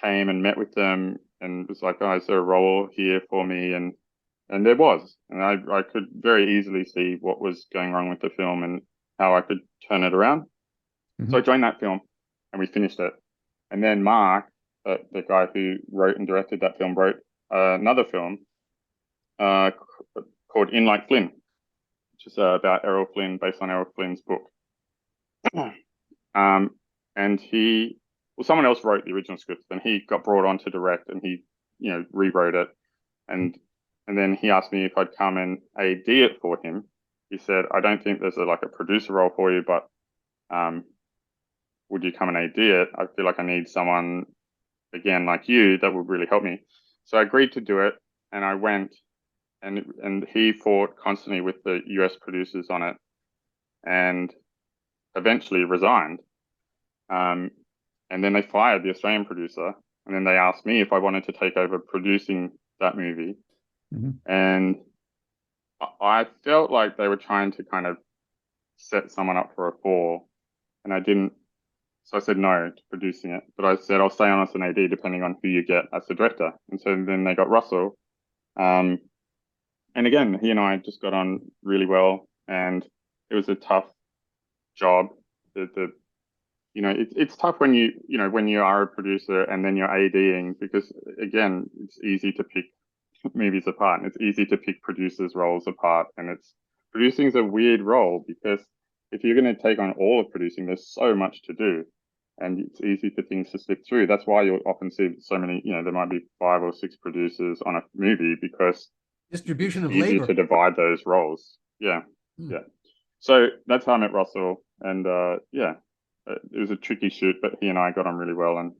came and met with them and was like, oh, is there a role here for me? And there was. And I could very easily see what was going wrong with the film and how I could turn it around. Mm-hmm. So I joined that film and we finished it. And then Mark, the guy who wrote and directed that film, wrote another film called In Like Flynn, which is about Errol Flynn, based on Errol Flynn's book. And someone else wrote the original script, and he got brought on to direct, and he, rewrote it. And then he asked me if I'd come and AD it for him. He said, I don't think there's a producer role for you, but would you come and AD it? I feel like I need someone, again, like you, that would really help me. So I agreed to do it, and I went, and he fought constantly with the US producers on it, and eventually resigned. And then they fired the Australian producer, and then they asked me if I wanted to take over producing that movie. Mm-hmm. And I felt like they were trying to kind of set someone up for a fall, and I didn't. So I said no to producing it, but I said I'll stay on as an AD depending on who you get as the director. And so then they got Russell. And again, he and I just got on really well, and it was a tough job. It's tough when you are a producer and then you're ADing, because again, it's easy to pick movies apart, and it's easy to pick producers' roles apart. And producing is a weird role, because if you're going to take on all of producing, there's so much to do, and it's easy for things to slip through. That's why you'll often see so many, there might be 5 or 6 producers on a movie, because Distribution of easier labor. to divide those roles. Yeah, yeah. So that's how I met Russell, and yeah, it was a tricky shoot, but he and I got on really well, and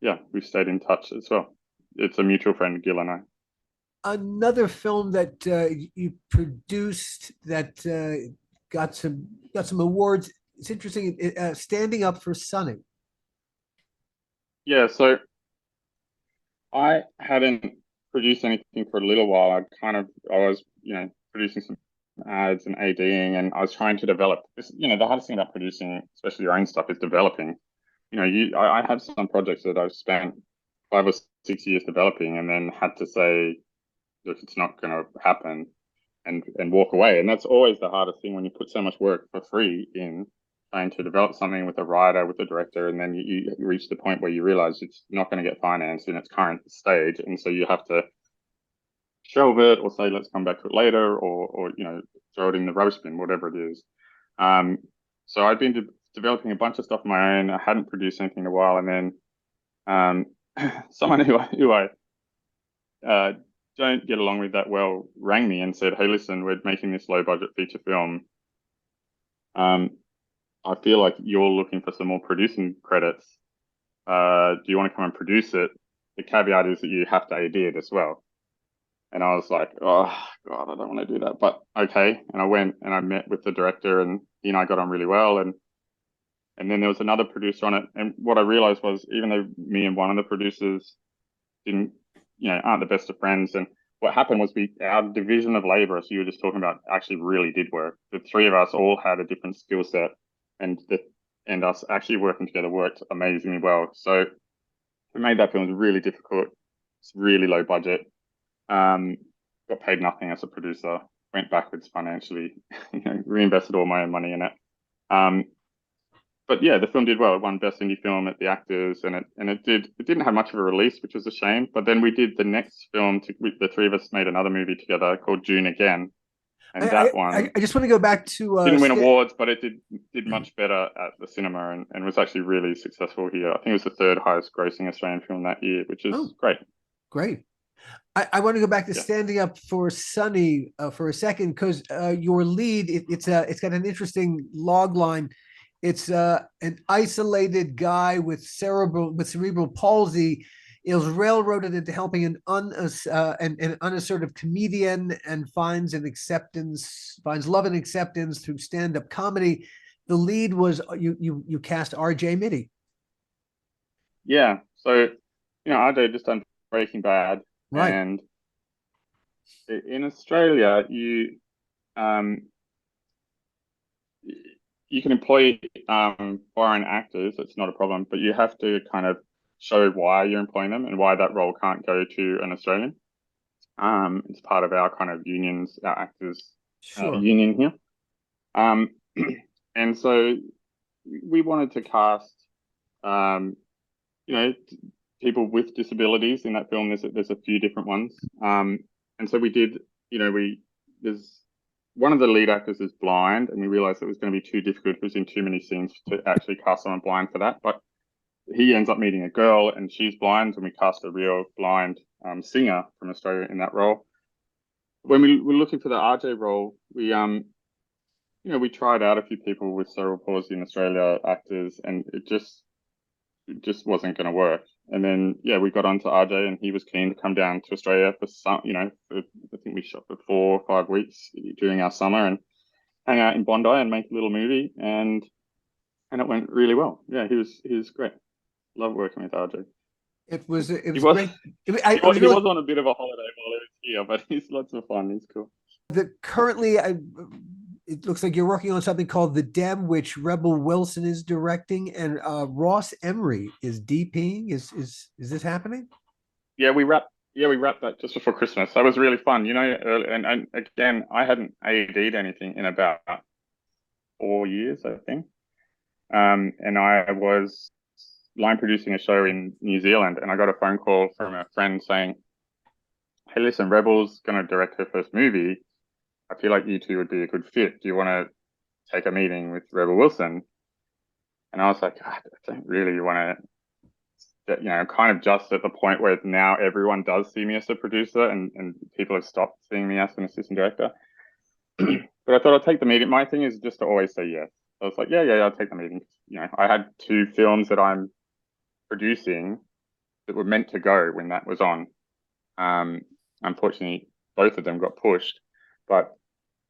yeah, we've stayed in touch as well. It's a mutual friend, Gil and I. Another film that you produced that got some awards. It's interesting. Standing Up for Sunny. Yeah, so I hadn't produced anything for a little while. I was, producing some ads and ADing, and I was trying to develop this. The hardest thing about producing, especially your own stuff, is developing. I have some projects that I've spent 5 or 6 years developing, and then had to say, look, it's not going to happen, and walk away. And that's always the hardest thing when you put so much work for free in trying to develop something with a writer, with a director, and then you reach the point where you realize it's not going to get financed in its current stage, and so you have to shelve it or say let's come back to it later, or throw it in the rubbish bin, whatever it is. So I'd been developing a bunch of stuff on my own. I hadn't produced anything in a while, and then someone who I don't get along with that well rang me and said, "Hey, listen, we're making this low budget feature film. I feel like you're looking for some more producing credits. Do you want to come and produce it? The caveat is that you have to AD it as well." And I was like, "Oh God, I don't want to do that." But okay. And I went and I met with the director, and he and I got on really well. And then there was another producer on it. And what I realized was, even though me and one of the producers aren't the best of friends, and what happened was our division of labor, so you were just talking about, actually really did work. The three of us all had a different skill set, and us actually working together worked amazingly well. So we made that film really difficult. It's really low budget. Got paid nothing as a producer. Went backwards financially. Reinvested all my own money in it. But yeah, the film did well. It won Best Indie Film at the Actors, and it didn't have much of a release, which was a shame. But then we did the next film. The three of us made another movie together called June Again, and that one I just want to go back to didn't win awards, but it did much better at the cinema, and was actually really successful here. I think it was the third highest grossing Australian film that year, which is great. Great. I want to go back to Standing Up for Sunny for a second, because your lead, it's got an interesting log line. It's an isolated guy with cerebral palsy is railroaded into helping an unassertive comedian, and finds love and acceptance through stand-up comedy. The lead was you cast RJ Mitty. Yeah, so RJ just done Breaking Bad, right? And in Australia, you can employ foreign actors. It's not a problem, but you have to kind of show why you're employing them and why that role can't go to an Australian. It's part of our kind of unions, our actors union here. And so we wanted to cast, people with disabilities in that film. There's a few different ones. And so we did, there's one of the lead actors is blind, and we realized it was going to be too difficult. It was in too many scenes to actually cast someone blind for that. But he ends up meeting a girl, and she's blind, and we cast a real blind singer from Australia in that role. When we were looking for the RJ role, we tried out a few people with cerebral palsy in Australia, actors, and it just wasn't going to work. And then we got onto RJ, and he was keen to come down to Australia for some, I think we shot for 4 or 5 weeks during our summer and hang out in Bondi and make a little movie, and it went really well. Yeah, he was great. Love working with RJ. It was great. He was on a bit of a holiday while he was here, but he's lots of fun. He's cool. Currently, it looks like you're working on something called The Dem, which Rebel Wilson is directing, and Ross Emery is DPing. Is this happening? Yeah, we wrapped that just before Christmas. That was really fun, and again, I hadn't AD'd anything in about 4 years, I think. And I was line producing a show in New Zealand, and I got a phone call from a friend saying, "Hey, listen, Rebel's going to direct her first movie. I feel like you two would be a good fit. Do you want to take a meeting with Rebel Wilson?" And I was like, I don't really want to kind of just at the point where now everyone does see me as a producer, and people have stopped seeing me as an assistant director. But I thought I'd take the meeting. My thing is just to always say yes. I was like, yeah, I'll take the meeting. I had 2 films that I'm producing that were meant to go when that was on. Unfortunately, both of them got pushed. But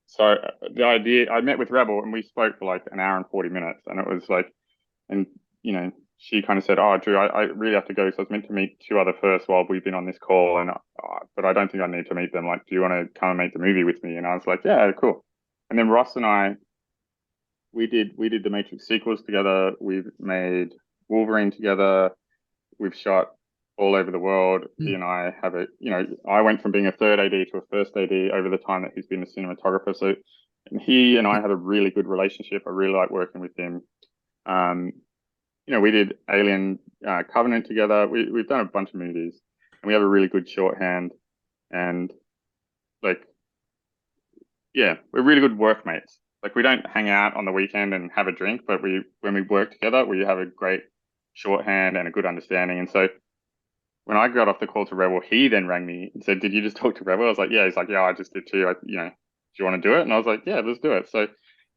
so the idea, I met with Rebel and we spoke for like an hour and 40 minutes, and it was like, and she kind of said, "Oh, Drew, I really have to go, so I was meant to meet 2 other first while we've been on this call, and but I don't think I need to meet them. Like, do you want to come and make the movie with me?" And I was like, "Yeah, cool." And then Ross and I, we did the Matrix sequels together. We've made Wolverine together. We've shot all over the world. He and I have I went from being a third AD to a first AD over the time that he's been a cinematographer. So, and he and I have a really good relationship. I really like working with him. We did Alien Covenant together. We've done a bunch of movies, and we have a really good shorthand. And like, yeah, we're really good workmates. Like, we don't hang out on the weekend and have a drink, but when we work together, we have a great shorthand and a good understanding. And so when I got off the call to Rebel, he then rang me and said, "Did you just talk to Rebel?" I was like, "Yeah." He's like, "Yeah, I just did too. Do you want to do it?" And I was like, "Yeah, let's do it." So,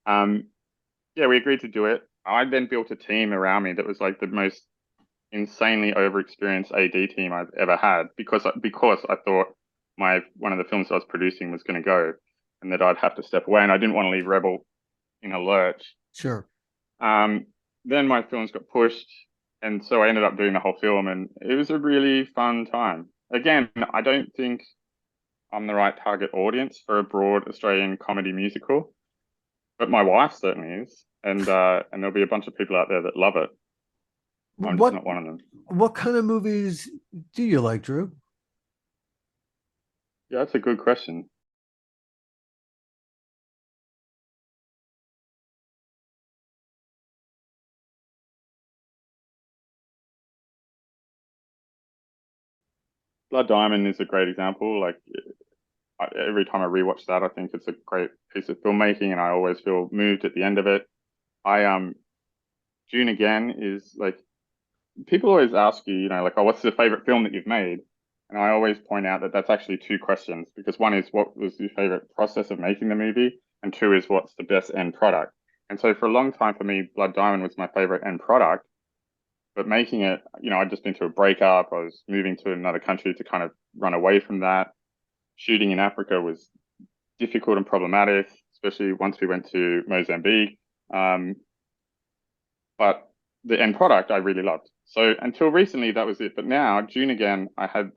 yeah, we agreed to do it. I then built a team around me that was like the most insanely overexperienced AD team I've ever had, because I thought one of the films I was producing was going to go, and that I'd have to step away, and I didn't want to leave Rebel in a lurch. Sure. Then my films got pushed, and so I ended up doing the whole film, and it was a really fun time. Again, I don't think I'm the right target audience for a broad Australian comedy musical, but my wife certainly is, and there'll be a bunch of people out there that love it. I'm just not one of them. What kind of movies do you like, Drew? Yeah, that's a good question. Blood Diamond is a great example. Like, every time I rewatch that, I think it's a great piece of filmmaking, and I always feel moved at the end of it. June Again is like, people always ask you, like, "Oh, what's the favorite film that you've made?" And I always point out that that's actually 2 questions, because one is, what was your favorite process of making the movie? And 2 is, what's the best end product? And so for a long time for me, Blood Diamond was my favorite end product. But making it, I'd just been through a breakup. I was moving to another country to kind of run away from that. Shooting in Africa was difficult and problematic, especially once we went to Mozambique. But the end product I really loved. So until recently, that was it. But now, June Again, I had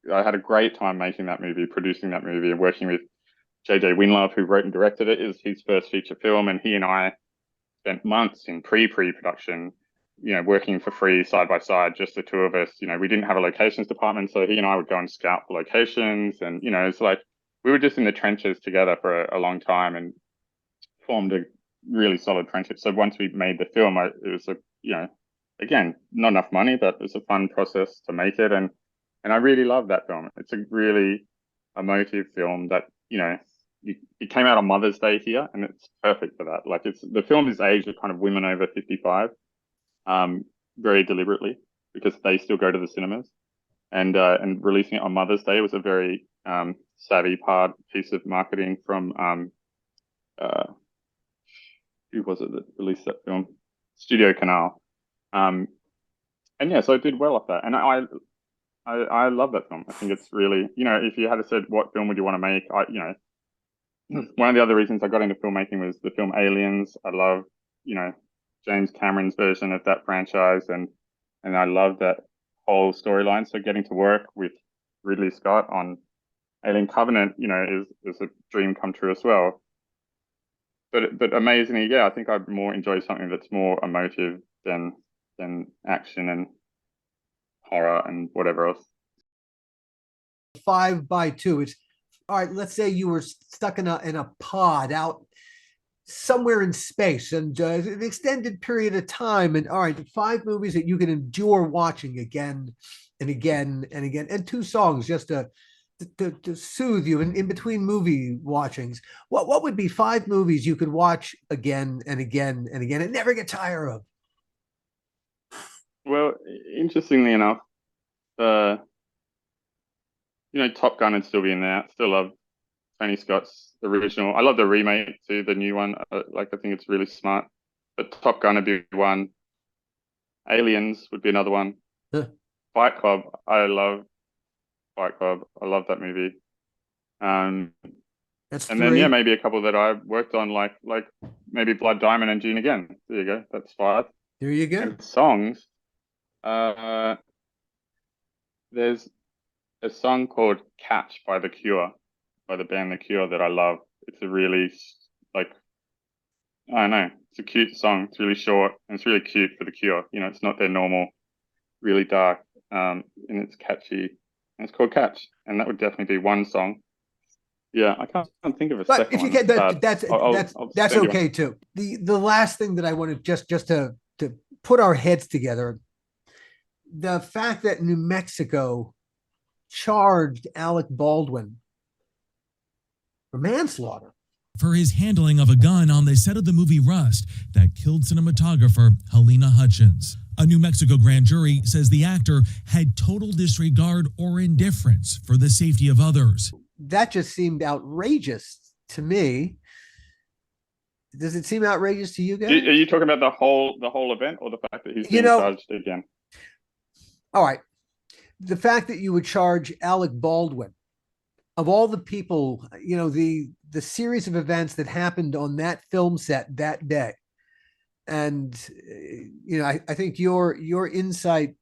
a great time making that movie, producing that movie, and working with JJ Winlove, who wrote and directed it. It was his first feature film, and he and I spent months in pre-production, working for free side by side, just the 2 of us. We didn't have a locations department, so he and I would go and scout for locations, and it's like we were just in the trenches together for a long time, and formed a really solid friendship. So once we made the film, it was again, not enough money, but it was a fun process to make it, and I really love that film. It's a really emotive film that it came out on Mother's Day here, and it's perfect for that. Like, the film is aimed at kind of women over 55, very deliberately, because they still go to the cinemas, and releasing it on Mother's Day was a very savvy piece of marketing from who was it that released that film? Studio Canal. And yeah, so it did well off that, and I love that film. I think it's really, if you had said what film would you want to make, one of the other reasons I got into filmmaking was the film Aliens. I love, James Cameron's version of that franchise, and I love that whole storyline. So getting to work with Ridley Scott on Alien Covenant, is a dream come true as well. But amazingly, yeah, I think I'd more enjoy something that's more emotive than action and horror and whatever else. 5x2. It's all right. Let's say you were stuck in a pod out somewhere in space, and an extended period of time, and all right, 5 movies that you can endure watching again and again and again, and 2 songs just to soothe you in between movie watchings. What would be 5 movies you could watch again and again and again and never get tired of? Well, interestingly enough, Top Gun would still be in there. I still love Tony Scott's original. I love the remake too, the new one. I think it's really smart. But Top Gun would be one. Aliens would be another one. Huh. Fight Club. I love Fight Club. I love that movie. That's and three. then maybe a couple that I worked on, like maybe Blood Diamond and Gene Again. There you go. That's 5. There you go. And songs. There's a song called Catch by The Cure, by the band The Cure, that I love. It's a really, I don't know, it's a cute song. It's really short and it's really cute for The Cure. It's not their normal, really dark, and it's catchy. And it's called Catch, and that would definitely be one song. Yeah, I can't think of a second But if you one. get that's I'll okay too. The last thing that I want to just to put our heads together, the fact that New Mexico charged Alec Baldwin for manslaughter for his handling of a gun on the set of the movie Rust that killed cinematographer HALYNA HUTCHINS. A New Mexico grand jury says the actor had total disregard or indifference for the safety of others. That just seemed outrageous to me. Does it seem outrageous to you guys? Are you talking about the whole event, or the fact that he's being charged again? All right. The fact that you would charge Alec Baldwin, of all the people, the series of events that happened on that film set that day. And, I think your insight,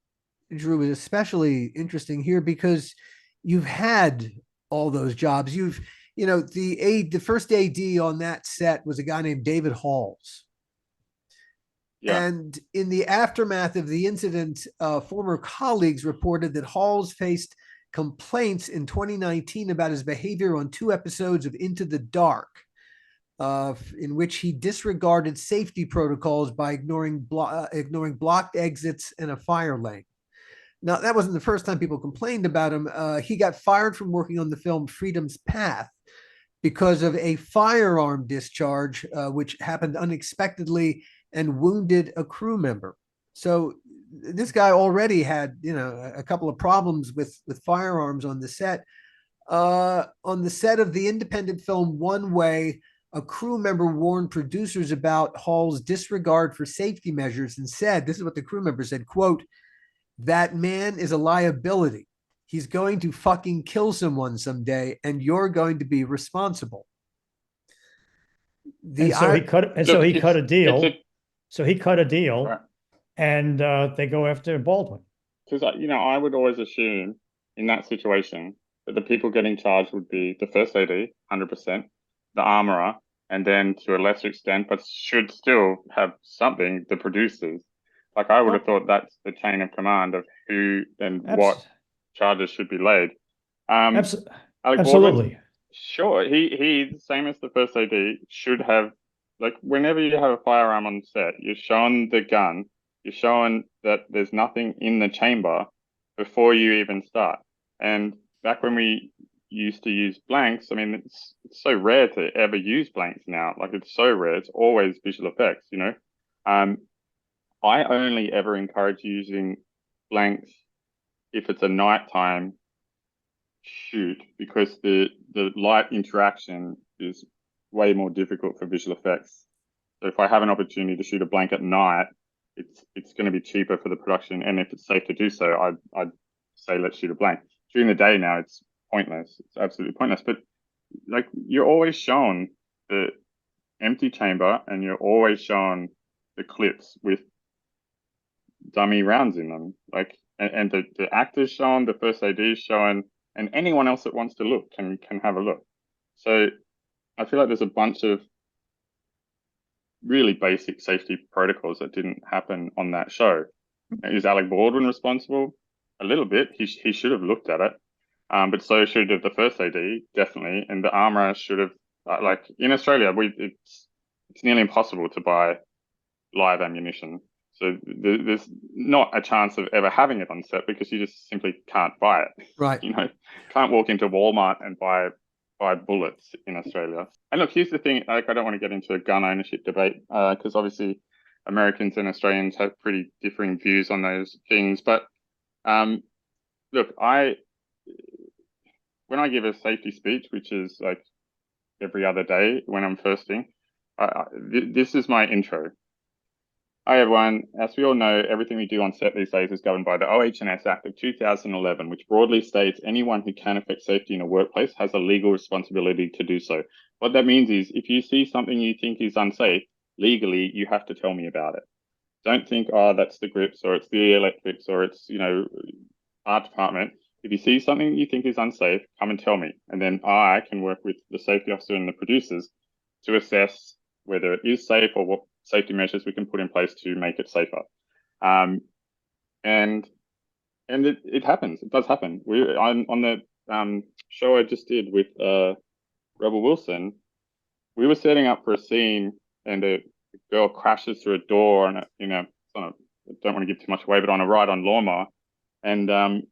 Drew, is especially interesting here because you've had all those jobs. The first AD on that set was a guy named David Halls. Yeah. And in the aftermath of the incident, former colleagues reported that Halls faced complaints in 2019 about his behavior on 2 episodes of Into the Dark, in which he disregarded safety protocols by ignoring blocked exits and a fire lane. Now, that wasn't the first time people complained about him. He got fired from working on the film Freedom's Path because of a firearm discharge, which happened unexpectedly and wounded a crew member. So this guy already had, a couple of problems with firearms on the set. On the set of the independent film One Way, a crew member warned producers about Hall's disregard for safety measures and said, this is what the crew member said, quote, "That man is a liability. He's going to fucking kill someone someday, and you're going to be responsible." He cut a deal. So he cut a deal, right. And they go after Baldwin. Because I would always assume in that situation that the people getting charged would be the first AD, 100%, the armorer, and then to a lesser extent, but should still have something, the producers. Like I would have thought that's the chain of command of who and what charges should be laid. Absolutely. Baldwin, sure, he same as the first AD should have, like whenever you have a firearm on set, you're showing the gun, you're showing that there's nothing in the chamber before you even start. And back when we used to use blanks, I mean, it's so rare to ever use blanks now. Like it's so rare. It's always visual effects, I only ever encourage using blanks if it's a nighttime shoot, because the light interaction is way more difficult for visual effects. So if I have an opportunity to shoot a blank at night, it's going to be cheaper for the production, and if it's safe to do so, I'd say let's shoot a blank. During the day now, it's pointless. It's absolutely pointless. But like you're always shown the empty chamber, and you're always shown the clips with dummy rounds in them, like, and the actors shown, the first AD shown, and anyone else that wants to look can have a look. So I feel like there's a bunch of really basic safety protocols that didn't happen on that show. Is Alec Baldwin responsible? A little bit. He should have looked at it, but so should have the first AD, definitely, and the armorer should have. Like in Australia, it's nearly impossible to buy live ammunition. So there's not a chance of ever having it on set because you just simply can't buy it. Right. Can't walk into Walmart and buy bullets in Australia. And look, here's the thing, like I don't want to get into a gun ownership debate because obviously Americans and Australians have pretty differing views on those things. But look, when I give a safety speech, which is like every other day when I'm firsting, this is my intro. Hi everyone, as we all know, everything we do on set these days is governed by the OH&S Act of 2011, which broadly states anyone who can affect safety in a workplace has a legal responsibility to do so. What that means is if you see something you think is unsafe, legally, you have to tell me about it. Don't think, oh, that's the grips or it's the electrics or it's, art department. If you see something you think is unsafe, come and tell me. And then I can work with the safety officer and the producers to assess whether it is safe or what safety measures we can put in place to make it safer. And it happens. It does happen. On the show I just did with Rebel Wilson, we were setting up for a scene and a girl crashes through a door and I don't want to give too much away, but on a ride on lawnmower. And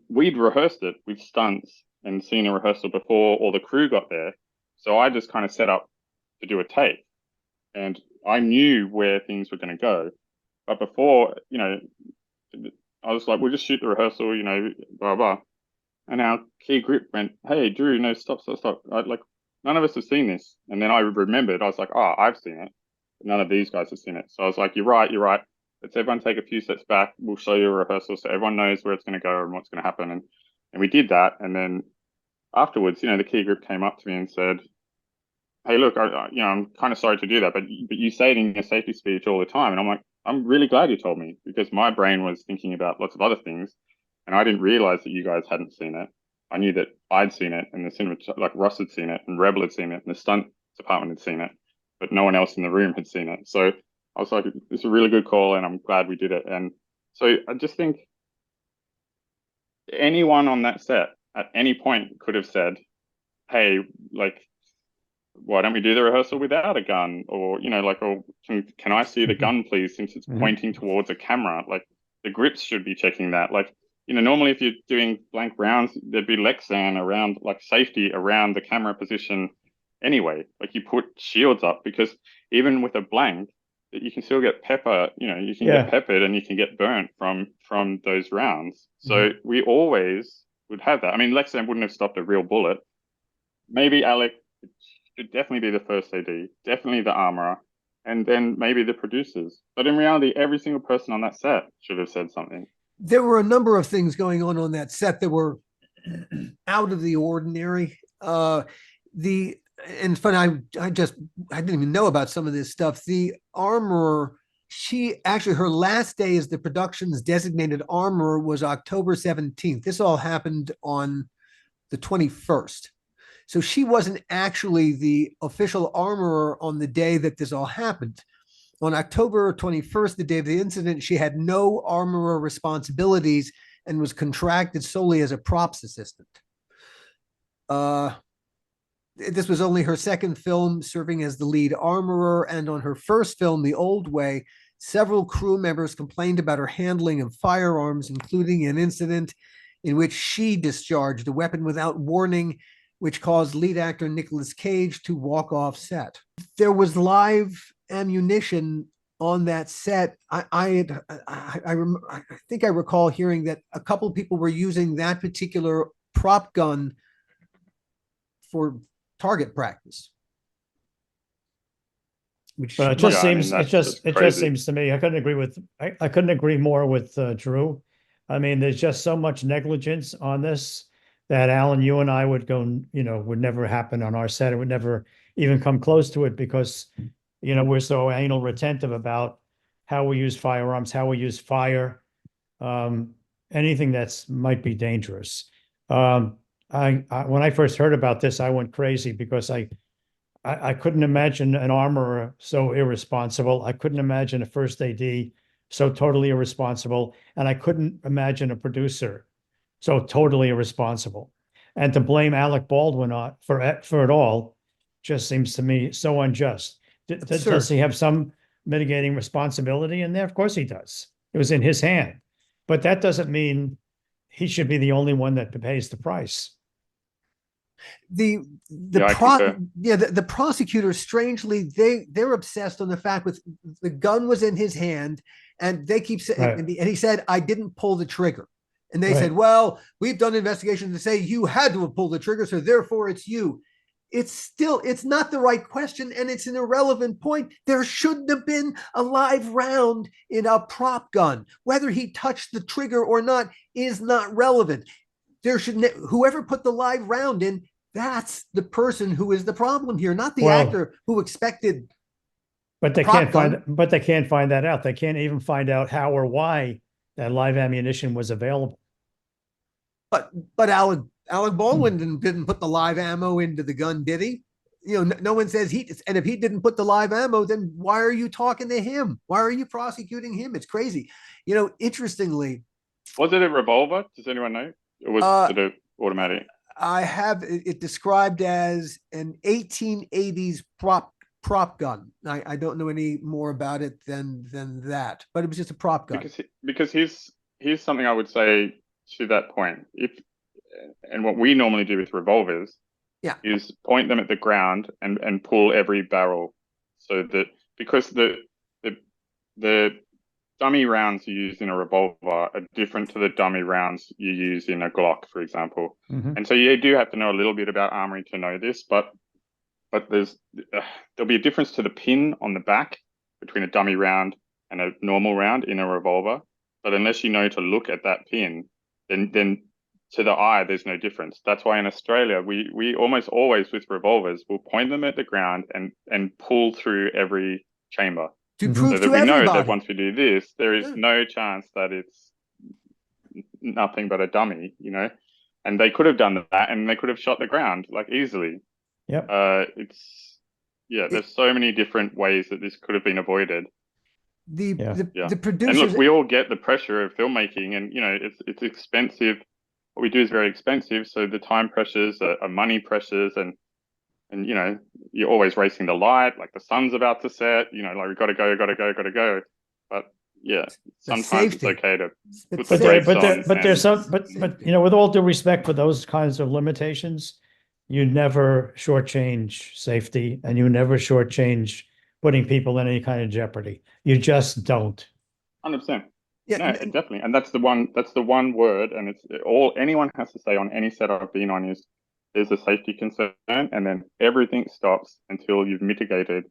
we'd rehearsed it with stunts and seen a rehearsal before all the crew got there. So I just kind of set up to do a take. And I knew where things were going to go. But before, I was like, we'll just shoot the rehearsal, blah, blah. And our key grip went, hey, Drew, no, stop. None of us have seen this. And then I remembered, I was like, oh, I've seen it. But none of these guys have seen it. So I was like, you're right. Let's everyone take a few steps back. We'll show you a rehearsal so everyone knows where it's going to go and what's going to happen. And we did that. And then afterwards, the key grip came up to me and said, hey, look, I'm kind of sorry to do that, but you say it in your safety speech all the time. And I'm like, I'm really glad you told me because my brain was thinking about lots of other things. And I didn't realize that you guys hadn't seen it. I knew that I'd seen it and the cinema, like Ross had seen it and Rebel had seen it and the stunt department had seen it, but no one else in the room had seen it. So I was like, it's a really good call and I'm glad we did it. And so I just think anyone on that set at any point could have said, hey, like, why don't we do the rehearsal without a gun? Or, or can I see the gun, please, since it's pointing towards a camera? Like, the grips should be checking that. Like, normally if you're doing blank rounds, there'd be Lexan around, like safety around the camera position anyway. Like, you put shields up because even with a blank, you can still get pepper, you can get peppered and you can get burnt from those rounds. So we always would have that. I mean, Lexan wouldn't have stopped a real bullet. Maybe Alec should definitely be the first AD, definitely the armorer, and then maybe the producers. But in reality, every single person on that set should have said something. There were a number of things going on that set that were out of the ordinary. And fun, I didn't even know about some of this stuff. The armorer, her last day as the production's designated armorer was October 17th. This all happened on the 21st. So she wasn't actually the official armorer on the day that this all happened. On October 21st, the day of the incident, she had no armorer responsibilities and was contracted solely as a props assistant. This was only her second film serving as the lead armorer, and on her first film, The Old Way, several crew members complained about her handling of firearms, including an incident in which she discharged a weapon without warning, which caused lead actor Nicolas Cage to walk off set. There was live ammunition on that set. I think I recall hearing that a couple of people were using that particular prop gun for target practice. But it just seems to me, I couldn't agree more with Drew. I mean, there's just so much negligence on this that Alan, you and I would go, would never happen on our set. It would never even come close to it because, we're so anal retentive about how we use firearms, how we use fire, anything that's might be dangerous. When I first heard about this, I went crazy because I couldn't imagine an armorer so irresponsible. I couldn't imagine a first AD so totally irresponsible. And I couldn't imagine a producer so totally irresponsible. And to blame Alec Baldwin for it all just seems to me so unjust. Does he have some mitigating responsibility in there? Of course he does. It was in his hand. But that doesn't mean he should be the only one that pays the price. The Yeah, I concur. the prosecutor, strangely, they're obsessed on the fact with the gun was in his hand, and they keep saying, Right. and he said, I didn't pull the trigger. And they Right. said, well, we've done investigations to say you had to have pulled the trigger, so therefore it's you. It's not the right question, and it's an irrelevant point. There shouldn't have been a live round in a prop gun. Whether he touched the trigger or not is not relevant. There should whoever put the live round in, that's the person who is the problem here, not the actor who expected. But they can't find that out. They can't even find out how or why that live ammunition was available. But Alec Baldwin didn't put the live ammo into the gun, did he? You know, no one says he. And if he didn't put the live ammo, then why are you talking to him? Why are you prosecuting him? It's crazy. You know, interestingly, was it a revolver? Does anyone know? Or was it an automatic? I have it described as an 1880s prop gun. I don't know any more about it than that, but it was just a prop gun. Because here's something I would say to that point. And what we normally do with revolvers, is point them at the ground and pull every barrel, so that because the dummy rounds you use in a revolver are different to the dummy rounds you use in a Glock, for example. And so you do have to know a little bit about armory to know this, but there's there'll be a difference to the pin on the back between a dummy round and a normal round in a revolver. But unless you know to look at that pin, then to the eye there's no difference. That's why in Australia we almost always with revolvers will point them at the ground and pull through every chamber. To prove so that to we everybody. know that once we do this, there is no chance that it's nothing but a dummy, you know. And they could have done that, and they could have shot the ground like easily. Yep. There's so many different ways that this could have been avoided. The producers. And look, we all get the pressure of filmmaking, and you know it's expensive. What we do is very expensive, so the time pressures are money pressures, and you know, you're always racing the light, like the sun's about to set, you know, like we've got to go. But yeah, sometimes it's okay to put the brakes on. But you know, with all due respect for those kinds of limitations, you never shortchange safety, and you never shortchange putting people in any kind of jeopardy. You just don't. 100%. Yeah, no, definitely. And that's the one word, and it's all anyone has to say on any set I've been on is there's a safety concern, and then everything stops until you've mitigated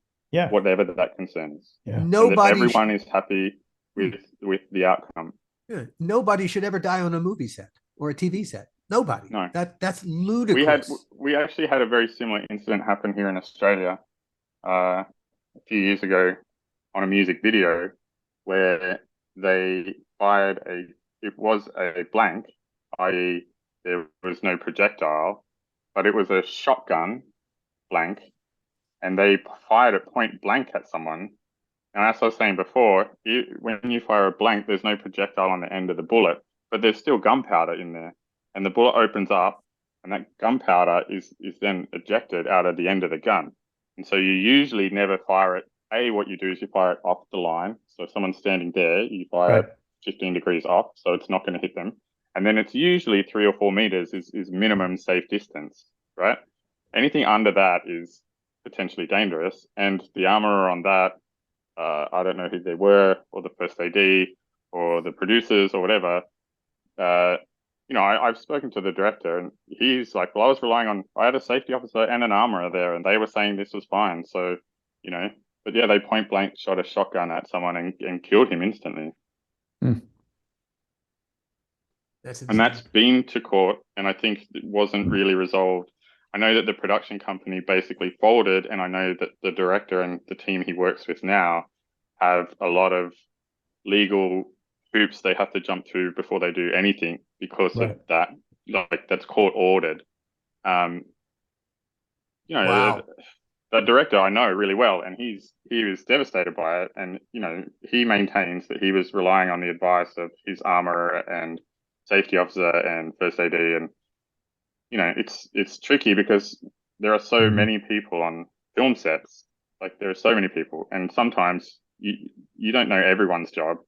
whatever that concern is. Yeah. Everyone is happy with the outcome. Yeah. Nobody should ever die on a movie set or a TV set. Nobody. No. That's ludicrous. We actually had a very similar incident happen here in Australia a few years ago on a music video where they fired it was a blank, i.e. there was no projectile, but it was a shotgun blank, and they fired it point blank at someone. And as I was saying before, when you fire a blank, there's no projectile on the end of the bullet, but there's still gunpowder in there. And the bullet opens up, and that gunpowder is then ejected out of the end of the gun. And so you usually never fire it. What you do is you fire it off the line. So if someone's standing there, you fire it 15 degrees off, so it's not going to hit them. And then it's usually 3 or 4 meters is minimum safe distance, right? Anything under that is potentially dangerous. And the armorer on that, I don't know who they were, or the first AD, or the producers, or whatever. You know, I've spoken to the director, and he's like, well, I had a safety officer and an armorer there, and they were saying this was fine. So, you know, but yeah, they point blank shot a shotgun at someone and killed him instantly. And that's been to court, and I think it wasn't really resolved. I know that the production company basically folded, and I know that the director and the team he works with now have a lot of legal hoops they have to jump through before they do anything because of that. Like, that's court ordered. You know, the director I know really well, and he was devastated by it. And, you know, he maintains that he was relying on the advice of his armorer and safety officer and first AD. And, you know, it's tricky because there are so many people on film sets. Like, there are so many people, and sometimes you don't know everyone's job.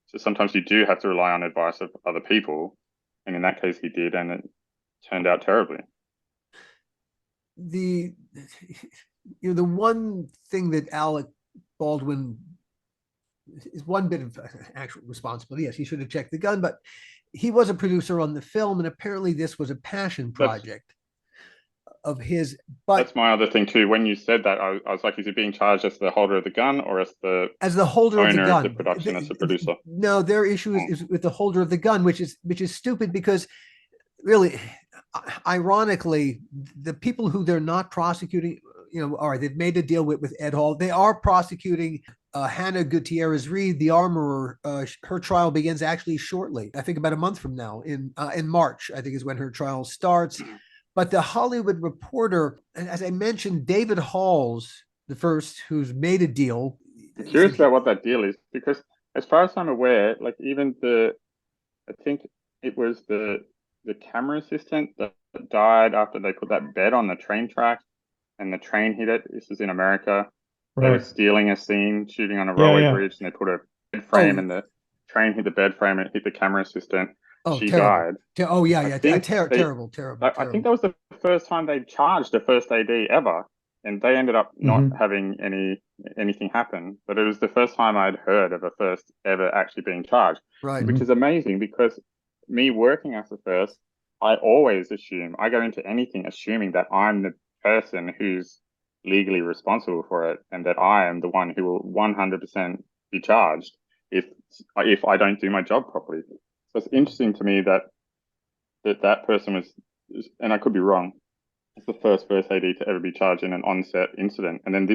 So sometimes you do have to rely on advice of other people. And in that case, he did, and it turned out terribly. the the one thing that Alec Baldwin is one bit of actual responsibility. Yes, he should have checked the gun, but he was a producer on the film, and apparently this was a passion project of his. But that's my other thing too. When you said that, I was like, is he being charged as the holder of the gun or as the holder of the owner gun of the production, as a producer? No, their issue is with the holder of the gun, which is stupid, because really, ironically, the people who they're not prosecuting, all right, they've made a deal with Ed Hall. They are prosecuting Hannah Gutierrez Reed, the armorer. Her trial begins actually shortly. I think about a month from now, in March, I think is when her trial starts. But the Hollywood Reporter, as I mentioned, David Halls, the first who's made a deal. I'm curious about what that deal is, because as far as I'm aware, like even I think it was the camera assistant that died after they put that bed on the train track and the train hit it. This was in America. They were stealing a scene, shooting on a railway bridge, and they put a bed frame and the train hit the bed frame and it hit the camera assistant. She died. Oh yeah, terrible. I think that was the first time they charged a first AD ever, and they ended up not having anything happen. But it was the first time I'd heard of a first ever actually being charged, right? Which is amazing, because me working as a first, I always assume, I go into anything assuming that I'm the person who's legally responsible for it, and that I am the one who will 100% be charged if I don't do my job properly. So it's interesting to me that person was, and I could be wrong, it's the first AD to ever be charged in an on-set incident. And then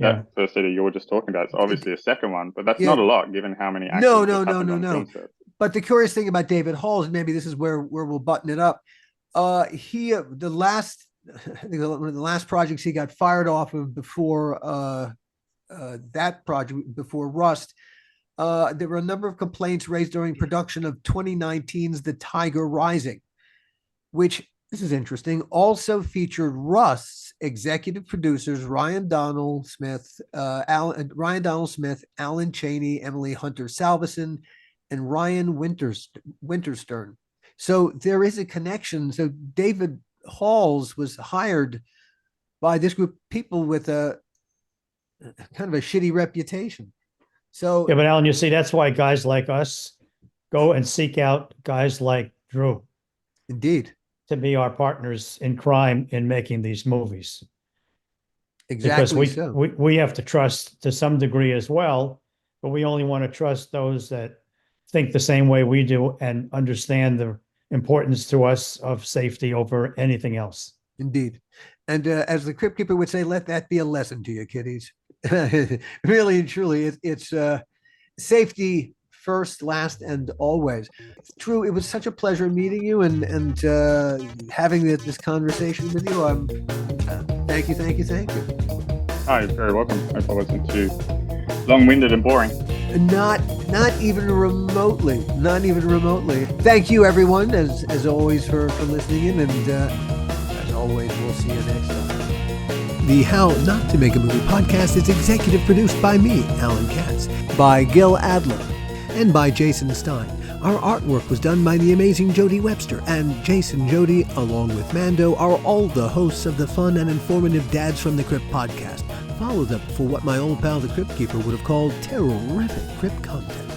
that first AD you were just talking about is obviously a second one, but that's not a lot given how many accidents happened on film set. But the curious thing about David Halls, maybe this is where we'll button it up. The last projects he got fired off of before that project, before Rust, there were a number of complaints raised during production of 2019's The Tiger Rising, which, this is interesting, also featured Rust's executive producers Ryan Donald Smith, Alan Chaney, Emily Hunter Salveson, and Ryan Winterstern. So there is a connection. So David Halls was hired by this group of people with a kind of a shitty reputation. So yeah, but Alan, you see, that's why guys like us go and seek out guys like Drew. Indeed. To be our partners in crime in making these movies. Exactly. Because we have to trust to some degree as well, but we only want to trust those that think the same way we do and understand the importance to us of safety over anything else. Indeed. And as the Crypt Keeper would say, let that be a lesson to you, kiddies. Really and truly, it's safety first, last, and always. Drew, it was such a pleasure meeting you and having this conversation with you. Thank you. Oh, you're very welcome. I hope I wasn't too long-winded and boring. Not even remotely. Thank you, everyone, as always, for listening in, and as always, we'll see you next time. The How Not to Make a Movie podcast is executive produced by me, Alan Katz, by Gil Adler, and by Jason Stein. Our artwork was done by the amazing Jody Webster, and Jason Jody, along with Mando, are all the hosts of the fun and informative Dads from the Crypt podcast. Follow them for what my old pal the Crypt Keeper would have called terrific crypt content.